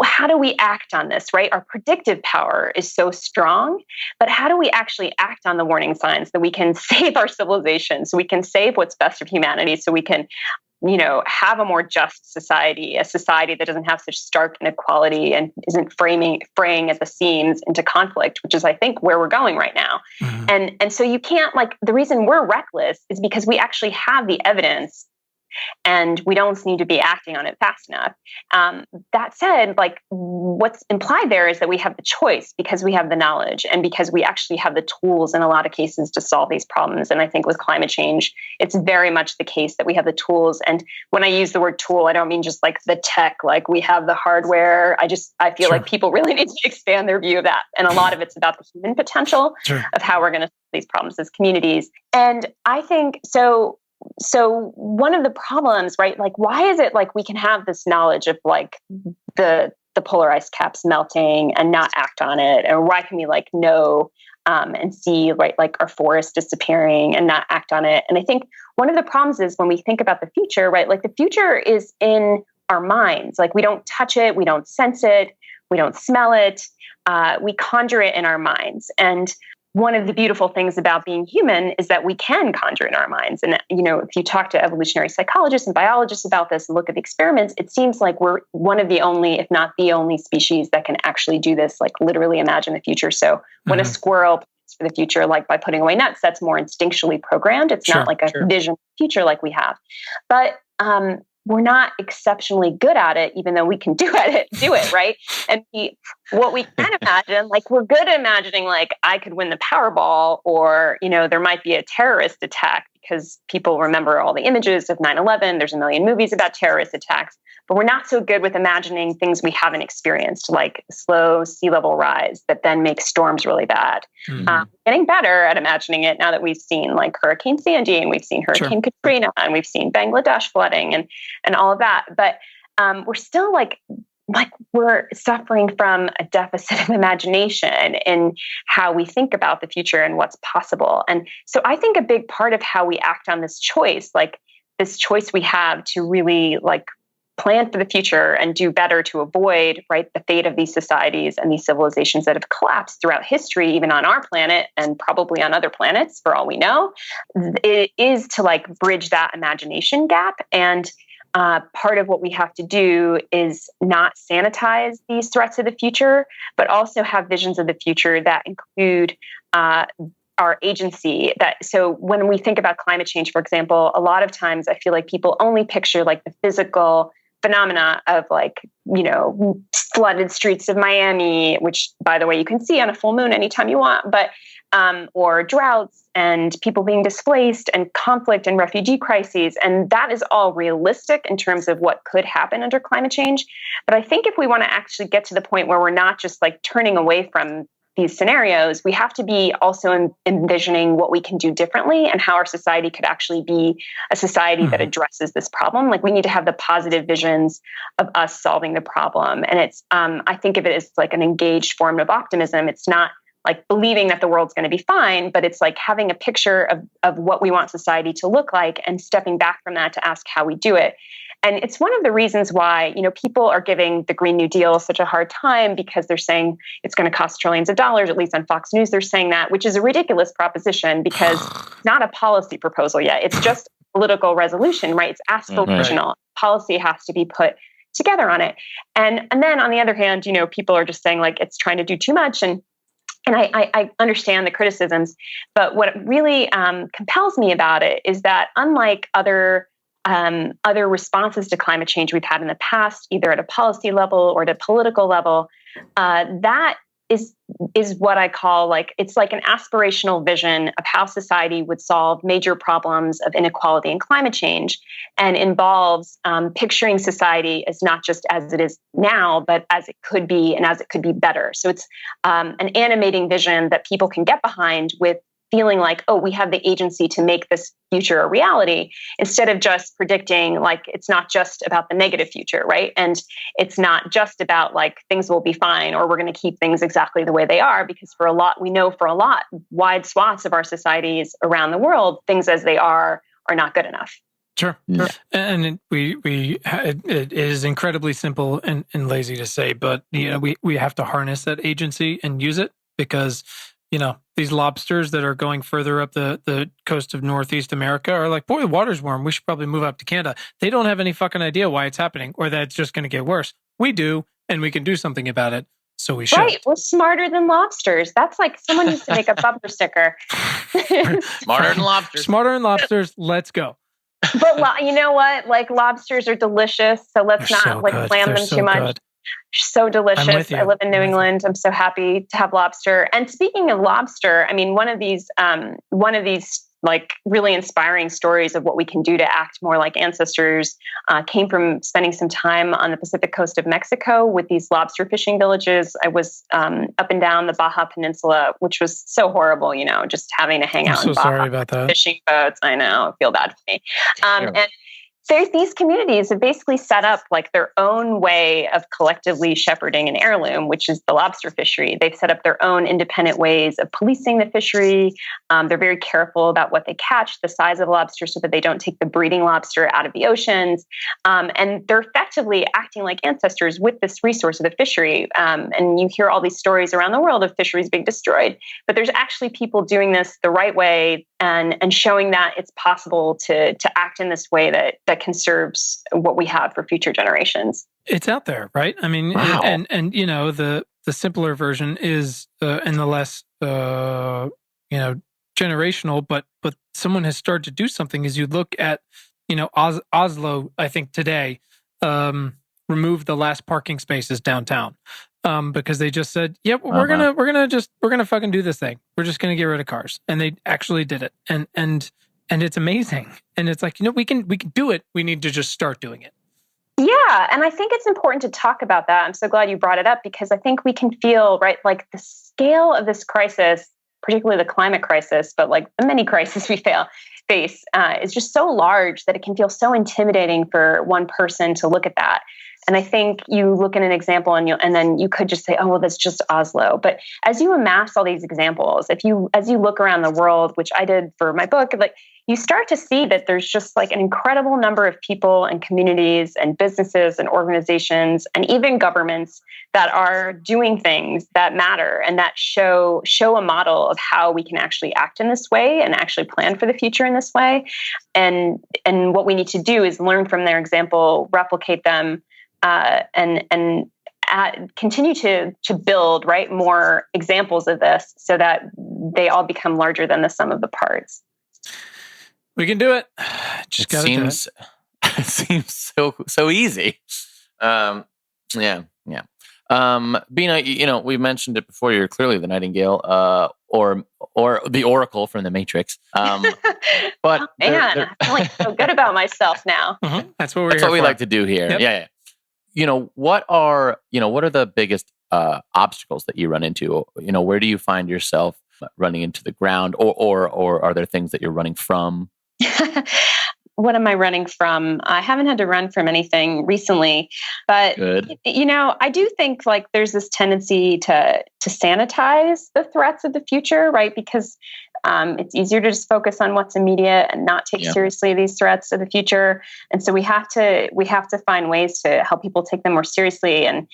[SPEAKER 2] how do we act on this, right? Our predictive power is so strong, but how do we actually act on the warning signs that we can save our civilization, so we can save what's best of humanity, so we can, have a more just society, a society that doesn't have such stark inequality and isn't fraying at the seams into conflict, which is, I think, where we're going right now. And so you can't, like, the reason we're reckless is because we actually have the evidence, and we don't seem to be acting on it fast enough. That said, like, what's implied there is that we have the choice, because we have the knowledge and because we actually have the tools in a lot of cases to solve these problems. And I think with climate change, it's very much the case that we have the tools. And when I use the word tool, I don't mean just like the tech, like we have the hardware. I feel like people really need to expand their view of that. And a lot of it's about the human potential of how we're going to solve these problems as communities. And I think so one of the problems, right? Like, why is it like we can have this knowledge of like the polar ice caps melting and not act on it? Or why can we like know and see, right, like our forests disappearing and not act on it? And I think one of the problems is when we think about the future, right? Like the future is in our minds. Like we don't touch it, we don't sense it, we don't smell it. We conjure it in our minds. And one of the beautiful things about being human is that we can conjure in our minds. And, if you talk to evolutionary psychologists and biologists about this and look at the experiments, it seems like we're one of the only, if not the only species that can actually do this, like literally imagine the future. So when a squirrel plans for the future, like by putting away nuts, that's more instinctually programmed. It's not like a vision of the future like we have. But we're not exceptionally good at it, even though we can do it, right? And what we can imagine, like we're good at imagining, like I could win the Powerball, or there might be a terrorist attack because people remember all the images of 9/11. There's a million movies about terrorist attacks, but we're not so good with imagining things we haven't experienced, like slow sea level rise that then makes storms really bad. Getting better at imagining it now that we've seen like Hurricane Sandy, and we've seen Hurricane Katrina, and we've seen Bangladesh flooding and all of that. But we're still like we're suffering from a deficit of imagination in how we think about the future and what's possible. And so I think a big part of how we act on this choice, like this choice we have to really like plan for the future and do better to avoid, right, the fate of these societies and these civilizations that have collapsed throughout history, even on our planet and probably on other planets, for all we know, it is to like bridge that imagination gap. And part of what we have to do is not sanitize these threats of the future, but also have visions of the future that include our agency. So when we think about climate change, for example, a lot of times I feel like people only picture like the physical phenomena of like, flooded streets of Miami, which by the way, you can see on a full moon anytime you want, but or droughts and people being displaced and conflict and refugee crises. And that is all realistic in terms of what could happen under climate change. But I think if we want to actually get to the point where we're not just like turning away from these scenarios, we have to be also envisioning what we can do differently and how our society could actually be a society that addresses this problem. Like we need to have the positive visions of us solving the problem. And it's, I think of it as like an engaged form of optimism. It's not like believing that the world's going to be fine, but it's like having a picture of what we want society to look like and stepping back from that to ask how we do it. And it's one of the reasons why, people are giving the Green New Deal such a hard time, because they're saying it's going to cost trillions of dollars. At least on Fox News, they're saying that, which is a ridiculous proposition because it's not a policy proposal yet. It's just a political resolution, right? It's aspirational. Right. Policy has to be put together on it. And then on the other hand, people are just saying like it's trying to do too much. And I understand the criticisms, but what really compels me about it is that unlike other responses to climate change we've had in the past, either at a policy level or at a political level, that is what I call like, it's like an aspirational vision of how society would solve major problems of inequality and climate change, and involves picturing society as not just as it is now, but as it could be and as it could be better. So it's an animating vision that people can get behind with feeling like, oh, we have the agency to make this future a reality, instead of just predicting like it's not just about the negative future, right? And it's not just about like things will be fine or we're going to keep things exactly the way they are, because for a lot wide swaths of our societies around the world, things as they are not good enough.
[SPEAKER 4] Sure. And it is incredibly simple and lazy to say, but we have to harness that agency and use it, because these lobsters that are going further up the coast of Northeast America are like, boy, the water's warm. We should probably move up to Canada. They don't have any fucking idea why it's happening or that it's just going to get worse. We do, and we can do something about it. So we should.
[SPEAKER 2] Right. We're smarter than lobsters. That's like someone needs to make a bumper sticker.
[SPEAKER 3] Smarter than lobsters.
[SPEAKER 4] Smarter than lobsters. Let's go.
[SPEAKER 2] But you know what? Like lobsters are delicious. So let's not slam them too much.
[SPEAKER 4] Good.
[SPEAKER 2] So delicious. I live in New England. I'm so happy to have lobster. And speaking of lobster, I mean, one of these like really inspiring stories of what we can do to act more like ancestors came from spending some time on the Pacific coast of Mexico with these lobster fishing villages. I was up and down the Baja Peninsula, which was so horrible, just having to hang out in Baja.
[SPEAKER 4] Sorry about that.
[SPEAKER 2] Fishing boats. I know. I feel bad for me. And these communities have basically set up like their own way of collectively shepherding an heirloom, which is the lobster fishery. They've set up their own independent ways of policing the fishery. They're very careful about what they catch, the size of lobster, so that they don't take the breeding lobster out of the oceans. And they're effectively acting like ancestors with this resource of the fishery. And you hear all these stories around the world of fisheries being destroyed, but there's actually people doing this the right way and showing that it's possible to act in this way that conserves what we have for future generations.
[SPEAKER 4] It's out there, right? I mean,
[SPEAKER 3] wow.
[SPEAKER 4] and the simpler version is and the less generational, but someone has started to do something. Is you look at Oslo, I think today, removed the last parking spaces downtown because they just said, "Yep, we're gonna fucking do this thing. We're just gonna get rid of cars," and they actually did it, and it's amazing. And it's like, we can do it. We need to just start doing it.
[SPEAKER 2] Yeah, and I think it's important to talk about that. I'm so glad you brought it up because I think we can feel, right, like the scale of this crisis, particularly the climate crisis, but like the many crises we face, is just so large that it can feel so intimidating for one person to look at that. And I think you look at an example and then you could just say, oh, well, that's just Oslo. But as you amass all these examples, as you look around the world, which I did for my book, like you start to see that there's just like an incredible number of people and communities and businesses and organizations and even governments that are doing things that matter and that show a model of how we can actually act in this way and actually plan for the future in this way. And what we need to do is learn from their example, replicate them, and continue to build, right, more examples of this so that they all become larger than the sum of the parts.
[SPEAKER 4] We can do it. Just gotta do it.
[SPEAKER 3] It seems so easy. Yeah. Bina, we mentioned it before. You're clearly the Nightingale, or the Oracle from the Matrix. But
[SPEAKER 2] oh, man, I feel like so good about myself now.
[SPEAKER 4] Mm-hmm. That's what we
[SPEAKER 3] like to do here. Yep. Yeah. What are the biggest obstacles that you run into? Where do you find yourself running into the ground, or are there things that you're running from?
[SPEAKER 2] What am I running from? I haven't had to run from anything recently, but
[SPEAKER 3] good.
[SPEAKER 2] I do think like there's this tendency to sanitize the threats of the future, right? Because it's easier to just focus on what's immediate and not take seriously these threats of the future. And so we have to find ways to help people take them more seriously. And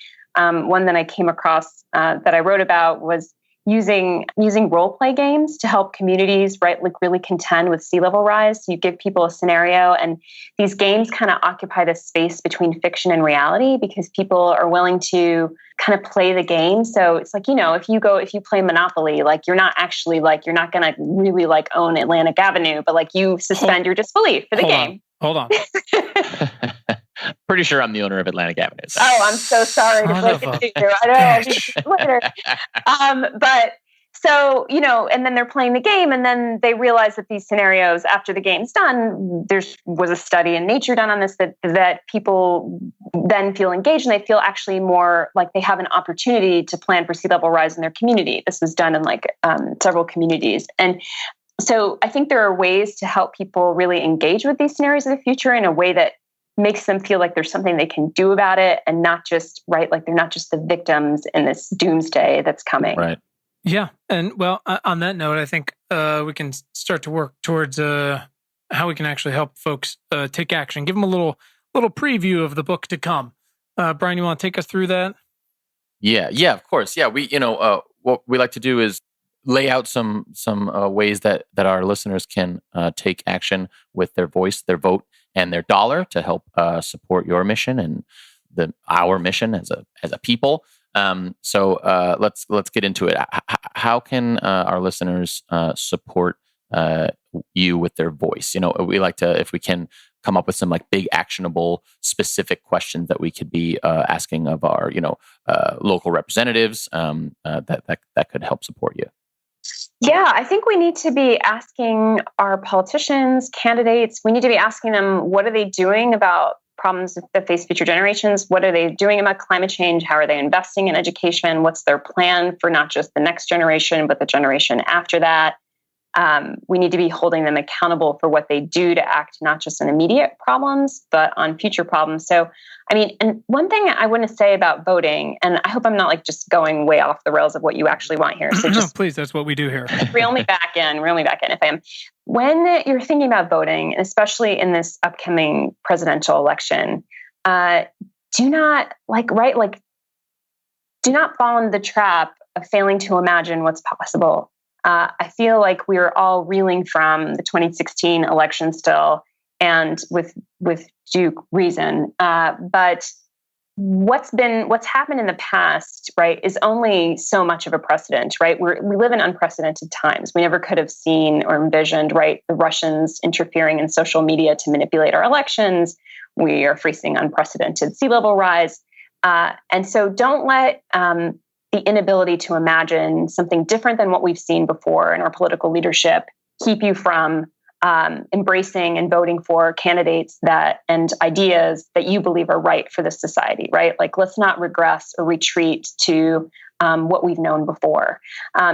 [SPEAKER 2] one that I came across that I wrote about was using role play games to help communities, right, like really contend with sea level rise. So you give people a scenario, and these games kind of occupy the space between fiction and reality because people are willing to kind of play the game. So it's like, if you play Monopoly, like you're not going to really like own Atlantic Avenue, but like you suspend your disbelief for the game.
[SPEAKER 4] Hold on.
[SPEAKER 3] Pretty sure I'm the owner of Atlantic Avenue. So.
[SPEAKER 2] Oh, I'm so sorry to break it to you. I know I'll do later. But so, and then they're playing the game, and then they realize that these scenarios after the game's done, there was a study in Nature done on this that people then feel engaged and they feel actually more like they have an opportunity to plan for sea level rise in their community. This was done in several communities. And so I think there are ways to help people really engage with these scenarios of the future in a way that makes them feel like there's something they can do about it and not just, right, like they're not just the victims in this doomsday that's coming.
[SPEAKER 3] Right.
[SPEAKER 4] Yeah. And well, on that note, I think we can start to work towards how we can actually help folks take action. Give them a little preview of the book to come. Brian, you want to take us through that?
[SPEAKER 3] Yeah, of course. Yeah, we, what we like to do is lay out some ways that our listeners can take action with their voice, their vote, and their dollar to help support your mission and our mission as a people. So let's get into it. How can our listeners support you with their voice? We like to, if we can, come up with some like big, actionable, specific questions that we could be asking of our local representatives that could help support you.
[SPEAKER 2] Yeah, I think we need to be asking our politicians, candidates, we need to be asking them, what are they doing about problems that face future generations? What are they doing about climate change? How are they investing in education? What's their plan for not just the next generation, but the generation after that? We need to be holding them accountable for what they do to act not just on immediate problems, but on future problems. So, and one thing I want to say about voting, and I hope I'm not like just going way off the rails of what you actually want here. So just
[SPEAKER 4] please, that's what we do here.
[SPEAKER 2] reel me back in if I am. When you're thinking about voting, especially in this upcoming presidential election, do not do not fall into the trap of failing to imagine what's possible. I feel like we're all reeling from the 2016 election still, and with due reason. But what's happened in the past, right, is only so much of a precedent, right? We live in unprecedented times. We never could have seen or envisioned, right, the Russians interfering in social media to manipulate our elections. We are facing unprecedented sea level rise. And so don't let the inability to imagine something different than what we've seen before in our political leadership keep you from embracing and voting for candidates and ideas that you believe are right for this society, right? Like, let's not regress or retreat to what we've known before.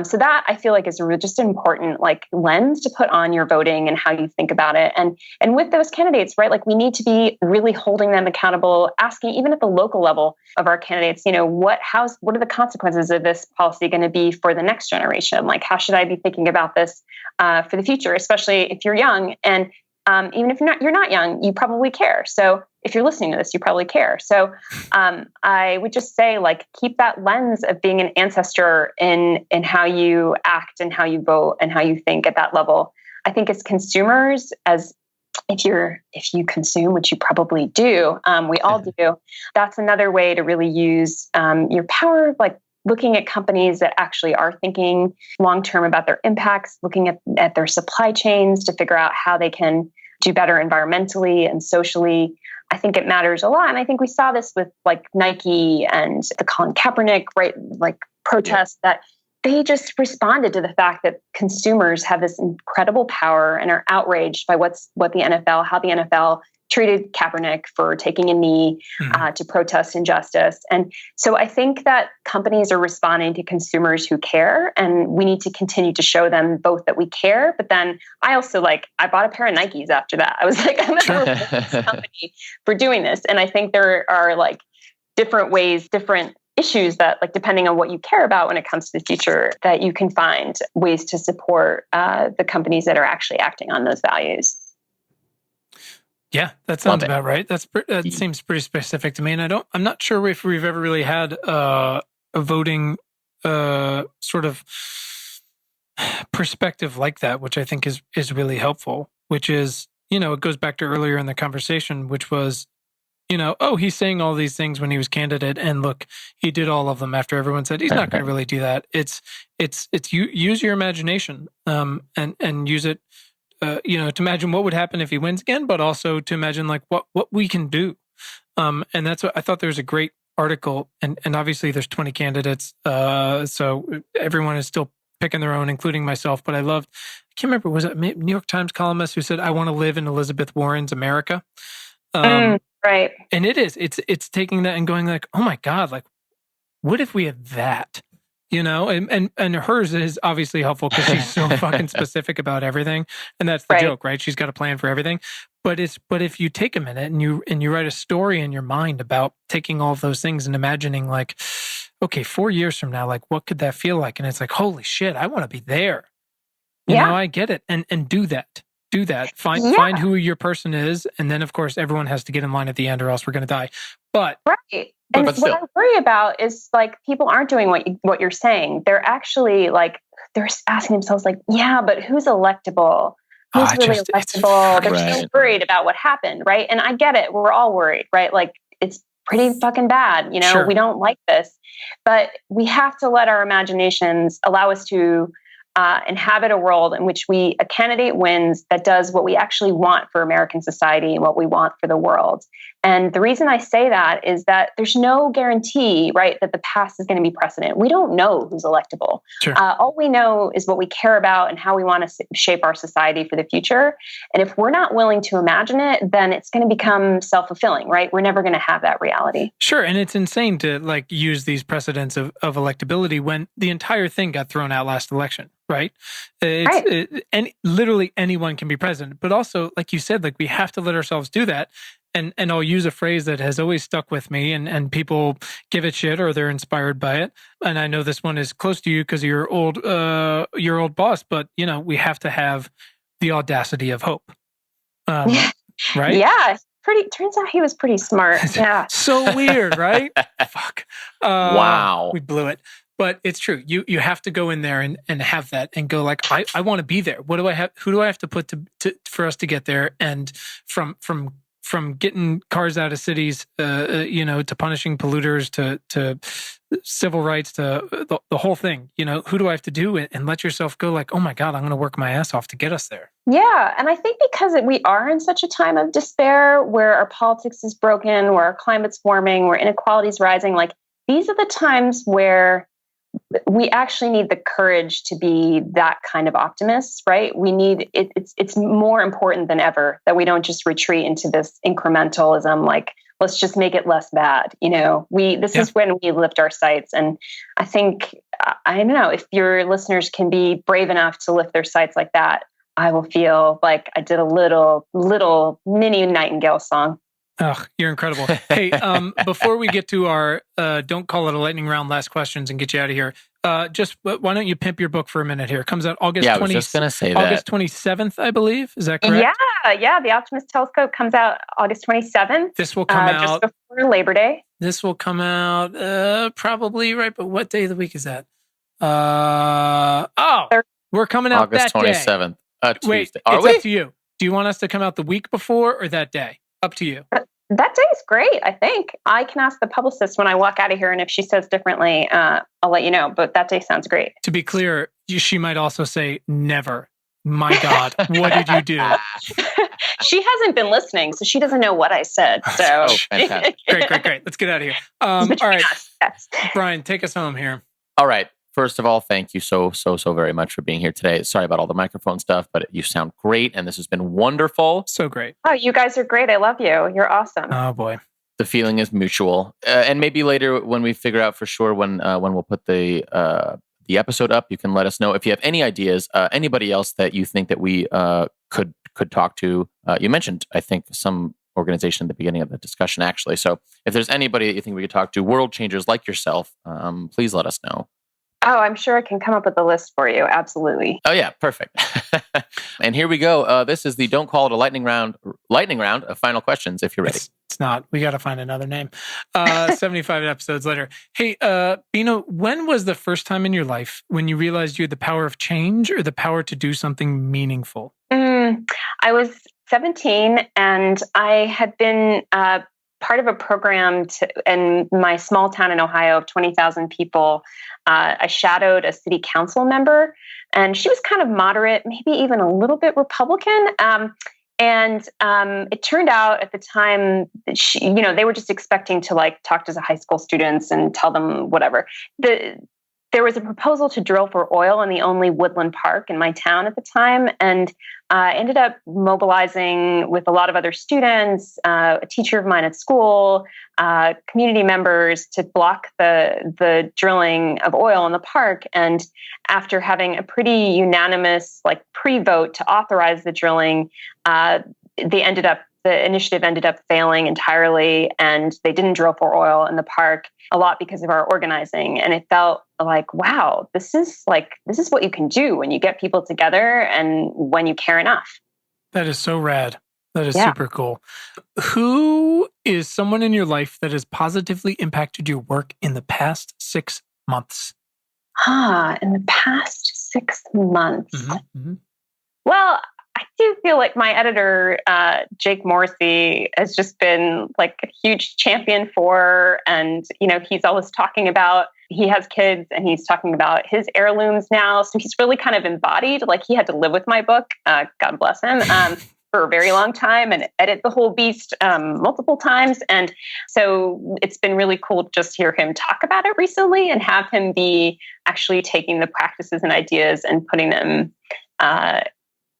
[SPEAKER 2] So that I feel like is just an important like lens to put on your voting and how you think about it. And with those candidates, right, like we need to be really holding them accountable, asking even at the local level of our candidates, what are the consequences of this policy going to be for the next generation? Like, how should I be thinking about this for the future, especially if you're young? And even if you're not young, you probably care. So if you're listening to this, you probably care. So I would just say, like, keep that lens of being an ancestor in how you act and how you vote and how you think at that level. I think as consumers, if you consume, which you probably do, we all do, that's another way to really use your power, like looking at companies that actually are thinking long-term about their impacts, looking at their supply chains to figure out how they can do better environmentally and socially. I think it matters a lot. And I think we saw this with like Nike and the Colin Kaepernick, right? Like protests that they just responded to the fact that consumers have this incredible power and are outraged by how the NFL treated Kaepernick for taking a knee to protest injustice. And so I think that companies are responding to consumers who care, and we need to continue to show them both that we care, but then I also I bought a pair of Nikes after that. I was like, I'm going to reward this company for doing this. And I think there are like different ways, different issues that depending on what you care about when it comes to the future, that you can find ways to support the companies that are actually acting on those values.
[SPEAKER 4] Yeah, that sounds about right. That seems pretty specific to me, and I'm not sure if we've ever really had a voting sort of perspective like that, which I think is really helpful. Which is, it goes back to earlier in the conversation, which was, he's saying all these things when he was candidate, and look, he did all of them after everyone said he's not going to really do that. It's you use your imagination and use it. To imagine what would happen if he wins again, but also to imagine what we can do. And that's what I thought. There was a great article, and obviously there's 20 candidates, so everyone is still picking their own, including myself. But I can't remember, was it New York Times columnist who said, "I want to live in Elizabeth Warren's America."
[SPEAKER 2] Right.
[SPEAKER 4] And it's taking that and going oh my God, what if we had that? And hers is obviously helpful because she's so fucking specific about everything, and that's the joke, right? She's got a plan for everything. But if you take a minute and you write a story in your mind about taking all of those things and imagining okay, 4 years from now, what could that feel like? And it's holy shit, I want to be there. I get it, and do that. Do that. Find who your person is, and then of course everyone has to get in line at the end, or else we're going to die. But
[SPEAKER 2] right. And what I worry about is people aren't doing what you're saying. They're actually they're asking themselves yeah, but who's electable? Who's really electable? They're so worried about what happened, right? And I get it. We're all worried, right? It's pretty fucking bad.
[SPEAKER 4] Sure.
[SPEAKER 2] We don't like this, but we have to let our imaginations allow us to inhabit a world in which a candidate wins that does what we actually want for American society and what we want for the world. And the reason I say that is that there's no guarantee, right, that the past is going to be precedent. We don't know who's electable.
[SPEAKER 4] Sure.
[SPEAKER 2] All we know is what we care about and how we want to shape our society for the future. And if we're not willing to imagine it, then it's going to become self-fulfilling, right? We're never going to have that reality.
[SPEAKER 4] Sure. And it's insane to use these precedents of electability when the entire thing got thrown out last election. Right. And literally anyone can be president, but also, like you said, we have to let ourselves do that. And I'll use a phrase that has always stuck with me, and people give it shit or they're inspired by it. And I know this one is close to you because of your old boss, but we have to have the audacity of hope. Right.
[SPEAKER 2] Yeah. Turns out he was pretty smart. Yeah.
[SPEAKER 4] So weird, right? Fuck.
[SPEAKER 3] Wow.
[SPEAKER 4] We blew it. But it's true. You have to go in there and have that and go I want to be there. What do I have? Who do I have to put to for us to get there? And from from getting cars out of cities, to punishing polluters, to civil rights, to the whole thing. Who do I have to do? And let yourself go like, oh my God, I'm going to work my ass off to get us there.
[SPEAKER 2] Yeah. And I think because we are in such a time of despair where our politics is broken, where our climate's warming, where inequality is rising, like these are the times where we actually need the courage to be that kind of optimist, right? We need it's more important than ever that we don't just retreat into this incrementalism, like let's just make it less bad. This is when we lift our sights. And I think, I don't know, if your listeners can be brave enough to lift their sights like that, I will feel like I did a little mini Nightingale song.
[SPEAKER 4] Oh, you're incredible. Hey, before we get to our don't call it a lightning round last questions and get you out of here, just why don't you pimp your book for a minute here? It comes out August 27th, I believe. Is that correct?
[SPEAKER 2] Yeah. The Optimist Telescope comes out August 27th.
[SPEAKER 4] This will come out
[SPEAKER 2] just before Labor Day.
[SPEAKER 4] This will come out probably right, but what day of the week is that? We're coming out
[SPEAKER 3] August
[SPEAKER 4] that
[SPEAKER 3] 27th. Tuesday.
[SPEAKER 4] Wait, it's up to you. Do you want us to come out the week before or that day? Up to you.
[SPEAKER 2] That day is great, I think. I can ask the publicist when I walk out of here, and if she says differently, I'll let you know. But that day sounds great.
[SPEAKER 4] To be clear, she might also say never. My God, what did you do?
[SPEAKER 2] She hasn't been listening, so she doesn't know what I said. So
[SPEAKER 4] Great. Let's get out of here. All right,
[SPEAKER 2] yes.
[SPEAKER 4] Brian, take us home here.
[SPEAKER 3] All right. First of all, thank you so very much for being here today. Sorry about all the microphone stuff, but you sound great, and this has been wonderful.
[SPEAKER 4] So great.
[SPEAKER 2] Oh, you guys are great. I love you. You're awesome.
[SPEAKER 4] Oh, boy.
[SPEAKER 3] The feeling is mutual. And maybe later when we figure out for sure when we'll put the episode up, you can let us know. If you have any ideas, anybody else that you think that we could talk to. You mentioned, I think, some organization at the beginning of the discussion, actually. So if there's anybody that you think we could talk to, world changers like yourself, please let us know.
[SPEAKER 2] Oh, I'm sure I can come up with a list for you. Absolutely.
[SPEAKER 3] Oh, yeah. Perfect. And here we go. This is the Don't Call It a Lightning Round of final questions, if you're ready.
[SPEAKER 4] It's not. We got to find another name. 75 episodes later. Hey, Bina, when was the first time in your life when you realized you had the power of change or the power to do something meaningful?
[SPEAKER 2] I was 17, and I had been part of a program in my small town in Ohio of 20,000 people. I shadowed a city council member, and she was kind of moderate, maybe even a little bit Republican. And it turned out at the time that they were just expecting to talk to the high school students and tell them whatever. There was a proposal to drill for oil in the only woodland park in my town at the time. And I ended up mobilizing with a lot of other students, a teacher of mine at school, community members to block the drilling of oil in the park. And after having a pretty unanimous pre-vote to authorize the drilling, the initiative ended up failing entirely, and they didn't drill for oil in the park, a lot because of our organizing. And it felt like, wow, this is what you can do when you get people together and when you care enough.
[SPEAKER 4] That is so rad. That is super cool. Who is someone in your life that has positively impacted your work in the past 6 months?
[SPEAKER 2] In the past 6 months.
[SPEAKER 4] Mm-hmm.
[SPEAKER 2] Well, I do feel like my editor, Jake Morrissey, has just been a huge champion for, and, he's always talking about, he has kids and he's talking about his heirlooms now. So he's really kind of embodied, he had to live with my book, God bless him, for a very long time and edit the whole beast multiple times. And so it's been really cool to just hear him talk about it recently and have him be actually taking the practices and ideas and putting them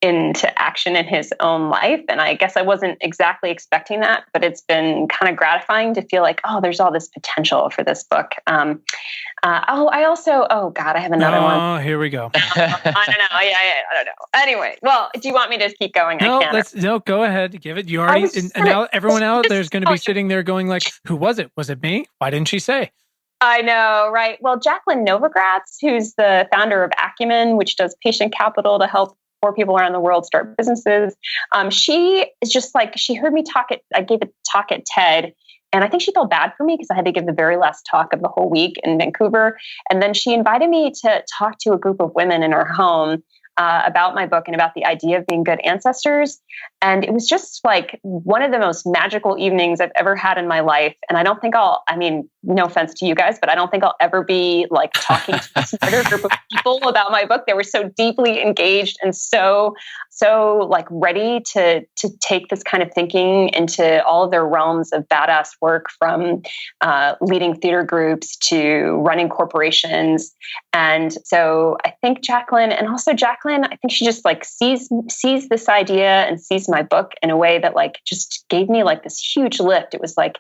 [SPEAKER 2] into action in his own life. And I guess I wasn't exactly expecting that, but it's been kind of gratifying to feel like, there's all this potential for this book. I have another one.
[SPEAKER 4] Oh, here we go.
[SPEAKER 2] I don't know. I don't know. Anyway, well, do you want me to keep going?
[SPEAKER 4] No, go ahead. Give it. You already, and now everyone out there's going to be sitting there going who was it? Was it me? Why didn't she say?
[SPEAKER 2] I know, right? Well, Jacqueline Novogratz, who's the founder of Acumen, which does patient capital to help poor people around the world start businesses. She is just she heard me talk I gave a talk at TED, and I think she felt bad for me because I had to give the very last talk of the whole week in Vancouver. And then she invited me to talk to a group of women in her home about my book and about the idea of being good ancestors. And it was just like one of the most magical evenings I've ever had in my life. And I don't think no offense to you guys, but I don't think I'll ever be like talking to a smarter group of people about my book. They were so deeply engaged and so like ready to take this kind of thinking into all of their realms of badass work, from leading theater groups to running corporations. And so I think Jacqueline, I think she just like sees this idea and sees my book in a way that like just gave me like this huge lift. It was like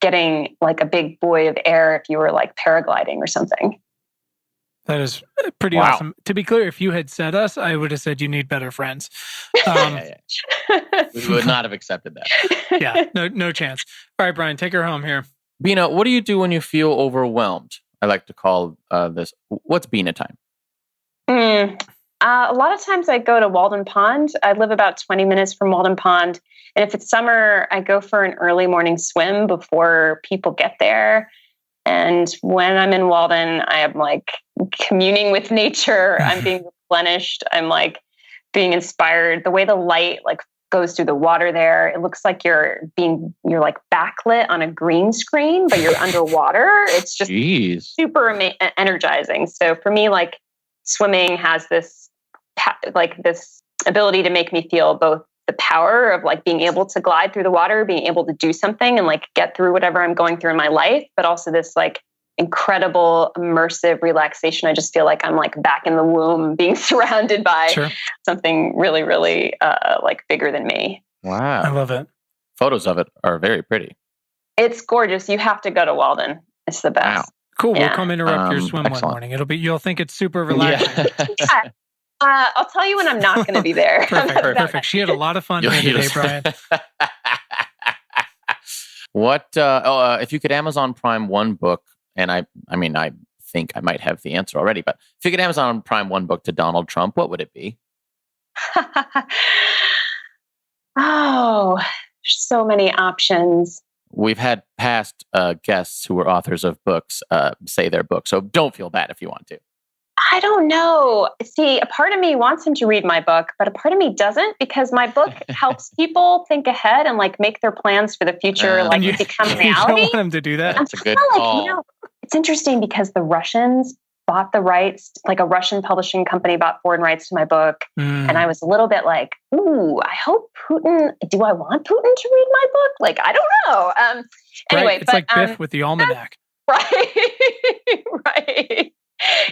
[SPEAKER 2] getting like a big buoy of air if you were like paragliding or something.
[SPEAKER 4] That is pretty awesome. To be clear, if you had said us, I would have said you need better friends.
[SPEAKER 3] We would not have accepted that.
[SPEAKER 4] Yeah, no chance. All right, Brian, take her home here.
[SPEAKER 3] Bina, what do you do when you feel overwhelmed? I like to call this, what's Bina time?
[SPEAKER 2] A lot of times I go to Walden Pond. I live about 20 minutes from Walden Pond. And if it's summer, I go for an early morning swim before people get there. And when I'm in Walden, I am like communing with nature. I'm being replenished. I'm like being inspired. The way the light like goes through the water there, it looks like you're like backlit on a green screen, but you're underwater. It's just super energizing. So for me, like swimming has this ability to make me feel both the power of like being able to glide through the water, being able to do something and like get through whatever I'm going through in my life, but also this like incredible immersive relaxation. I just feel like I'm like back in the womb being surrounded by something really, really like bigger than me.
[SPEAKER 3] Wow.
[SPEAKER 4] I love it.
[SPEAKER 3] Photos of it are very pretty.
[SPEAKER 2] It's gorgeous. You have to go to Walden. It's the best.
[SPEAKER 3] Wow.
[SPEAKER 4] Cool. Yeah. We'll come interrupt your swim one morning. You'll think it's super relaxing.
[SPEAKER 2] Yeah. I'll tell you when I'm not going to be there.
[SPEAKER 4] Perfect. She had a lot of fun today, Brian.
[SPEAKER 3] What if you could Amazon Prime one book, and I think I might have the answer already, but if you could Amazon Prime one book to Donald Trump, what would it be?
[SPEAKER 2] Oh, so many options.
[SPEAKER 3] We've had past guests who were authors of books say their book, so don't feel bad if you want to.
[SPEAKER 2] I don't know. See, a part of me wants him to read my book, but a part of me doesn't, because my book helps people think ahead and like make their plans for the future, like become reality.
[SPEAKER 4] You don't want him to do that.
[SPEAKER 3] That's a good call.
[SPEAKER 2] It's interesting because the Russians bought the rights, like a Russian publishing company bought foreign rights to my book. And I was a little bit like, ooh, I hope do I want Putin to read my book? Like, I don't know. Anyway,
[SPEAKER 4] it's like Biff with the almanac.
[SPEAKER 2] Right.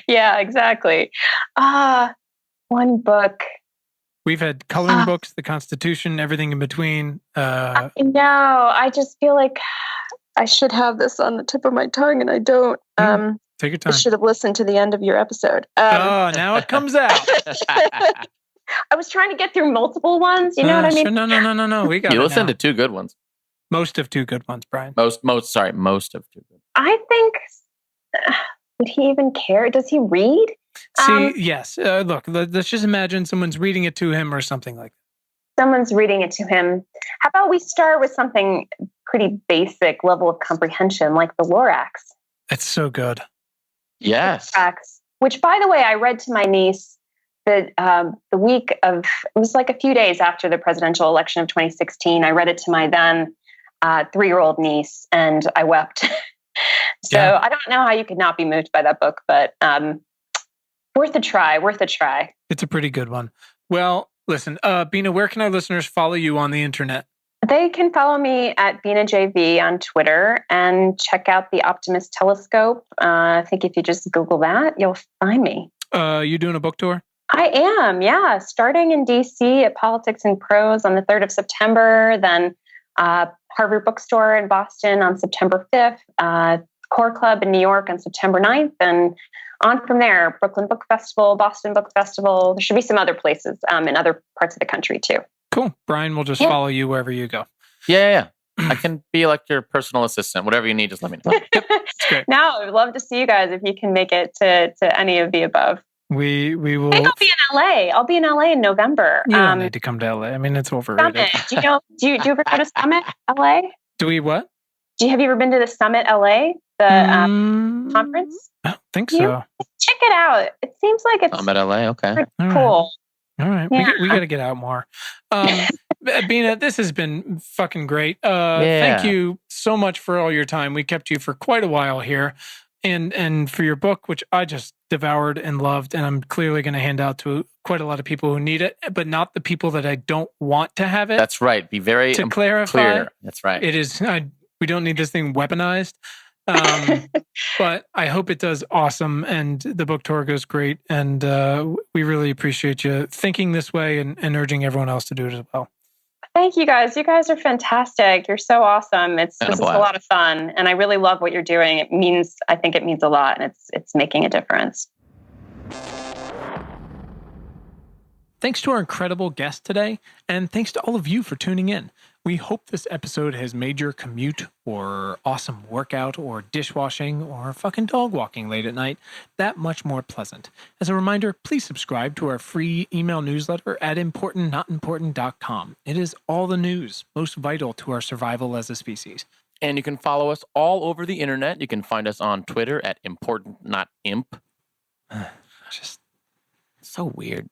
[SPEAKER 2] Yeah, exactly. One book.
[SPEAKER 4] We've had coloring books, the Constitution, everything in between.
[SPEAKER 2] No, I just feel like I should have this on the tip of my tongue, and I don't.
[SPEAKER 4] Take your time.
[SPEAKER 2] I should have listened to the end of your episode.
[SPEAKER 4] Now it comes out.
[SPEAKER 2] I was trying to get through multiple ones. You know what I mean?
[SPEAKER 4] Sure, no. We got.
[SPEAKER 3] You listened to two good ones.
[SPEAKER 4] Most of two good ones, Brian.
[SPEAKER 3] Most of two good.
[SPEAKER 2] I think. Would he even care? Does he read?
[SPEAKER 4] See, yes. Look, let's just imagine someone's reading it to him or something like that.
[SPEAKER 2] Someone's reading it to him. How about we start with something pretty basic level of comprehension, like the Lorax?
[SPEAKER 4] It's so good.
[SPEAKER 3] Yes.
[SPEAKER 2] Which, by the way, I read to my niece the week of, it was like a few days after the presidential election of 2016. I read it to my then 3-year-old niece, and I wept. So I don't know how you could not be moved by that book, but worth a try.
[SPEAKER 4] It's a pretty good one. Well, listen, Bina, where can our listeners follow you on the internet?
[SPEAKER 2] They can follow me at BinaJV on Twitter and check out the Optimist Telescope. I think if you just Google that, you'll find me.
[SPEAKER 4] You doing a book tour?
[SPEAKER 2] I am, yeah. Starting in DC at Politics and Prose on the 3rd of September, then Harvard Bookstore in Boston on September 5th, Core Club in New York on September 9th, and on from there, Brooklyn Book Festival, Boston Book Festival. There should be some other places in other parts of the country too.
[SPEAKER 4] Cool. Brian will just follow you wherever you go.
[SPEAKER 3] Yeah. I can be like your personal assistant. Whatever you need, just let me know.
[SPEAKER 4] It's great.
[SPEAKER 2] No, I would love to see you guys if you can make it to any of the above.
[SPEAKER 4] We will.
[SPEAKER 2] I think I'll be in LA. I'll be in LA in November.
[SPEAKER 4] You don't need to come to LA. I mean, it's overrated.
[SPEAKER 2] Summit. Do you ever go to Summit LA?
[SPEAKER 4] Do we what?
[SPEAKER 2] Have you ever been to the Summit LA, the conference?
[SPEAKER 4] I don't think so.
[SPEAKER 2] Check it out. It seems like it's
[SPEAKER 3] Summit LA, okay.
[SPEAKER 2] cool.
[SPEAKER 4] All right. We got to get out more. Bina, this has been fucking great. Thank you so much for all your time. We kept you for quite a while here. And for your book, which I just devoured and loved, and I'm clearly going to hand out to quite a lot of people who need it, but not the people that I don't want to have it.
[SPEAKER 3] That's right. Be very
[SPEAKER 4] clarify.
[SPEAKER 3] Clear. That's right.
[SPEAKER 4] It is. We don't need this thing weaponized. But I hope it does awesome, and the book tour goes great, and we really appreciate you thinking this way and urging everyone else to do it as well.
[SPEAKER 2] Thank you guys. You guys are fantastic. You're so awesome. This is a lot of fun, and I really love what you're doing. I think it means a lot, and it's making a difference.
[SPEAKER 4] Thanks to our incredible guest today, and thanks to all of you for tuning in. We hope this episode has made your commute or awesome workout or dishwashing or fucking dog walking late at night that much more pleasant. As a reminder, please subscribe to our free email newsletter at importantnotimportant.com. It is all the news, most vital to our survival as a species.
[SPEAKER 3] And you can follow us all over the internet. You can find us on Twitter at importantnotimp.
[SPEAKER 4] Just
[SPEAKER 3] so weird.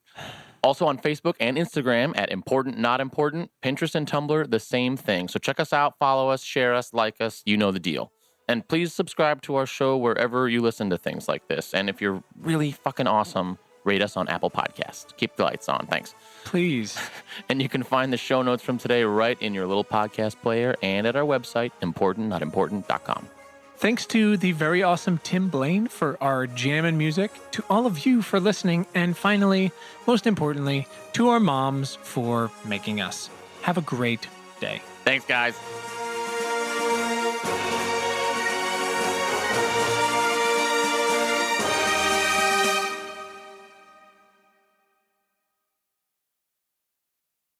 [SPEAKER 3] Also on Facebook and Instagram at Important Not Important, Pinterest and Tumblr, the same thing. So check us out, follow us, share us, like us, you know the deal. And please subscribe to our show wherever you listen to things like this. And if you're really fucking awesome, rate us on Apple Podcasts. Keep the lights on. Thanks.
[SPEAKER 4] Please.
[SPEAKER 3] And you can find the show notes from today right in your little podcast player and at our website, importantnotimportant.com.
[SPEAKER 4] Thanks to the very awesome Tim Blaine for our jam and music, to all of you for listening, and finally, most importantly, to our moms for making us. Have a great day.
[SPEAKER 3] Thanks, guys.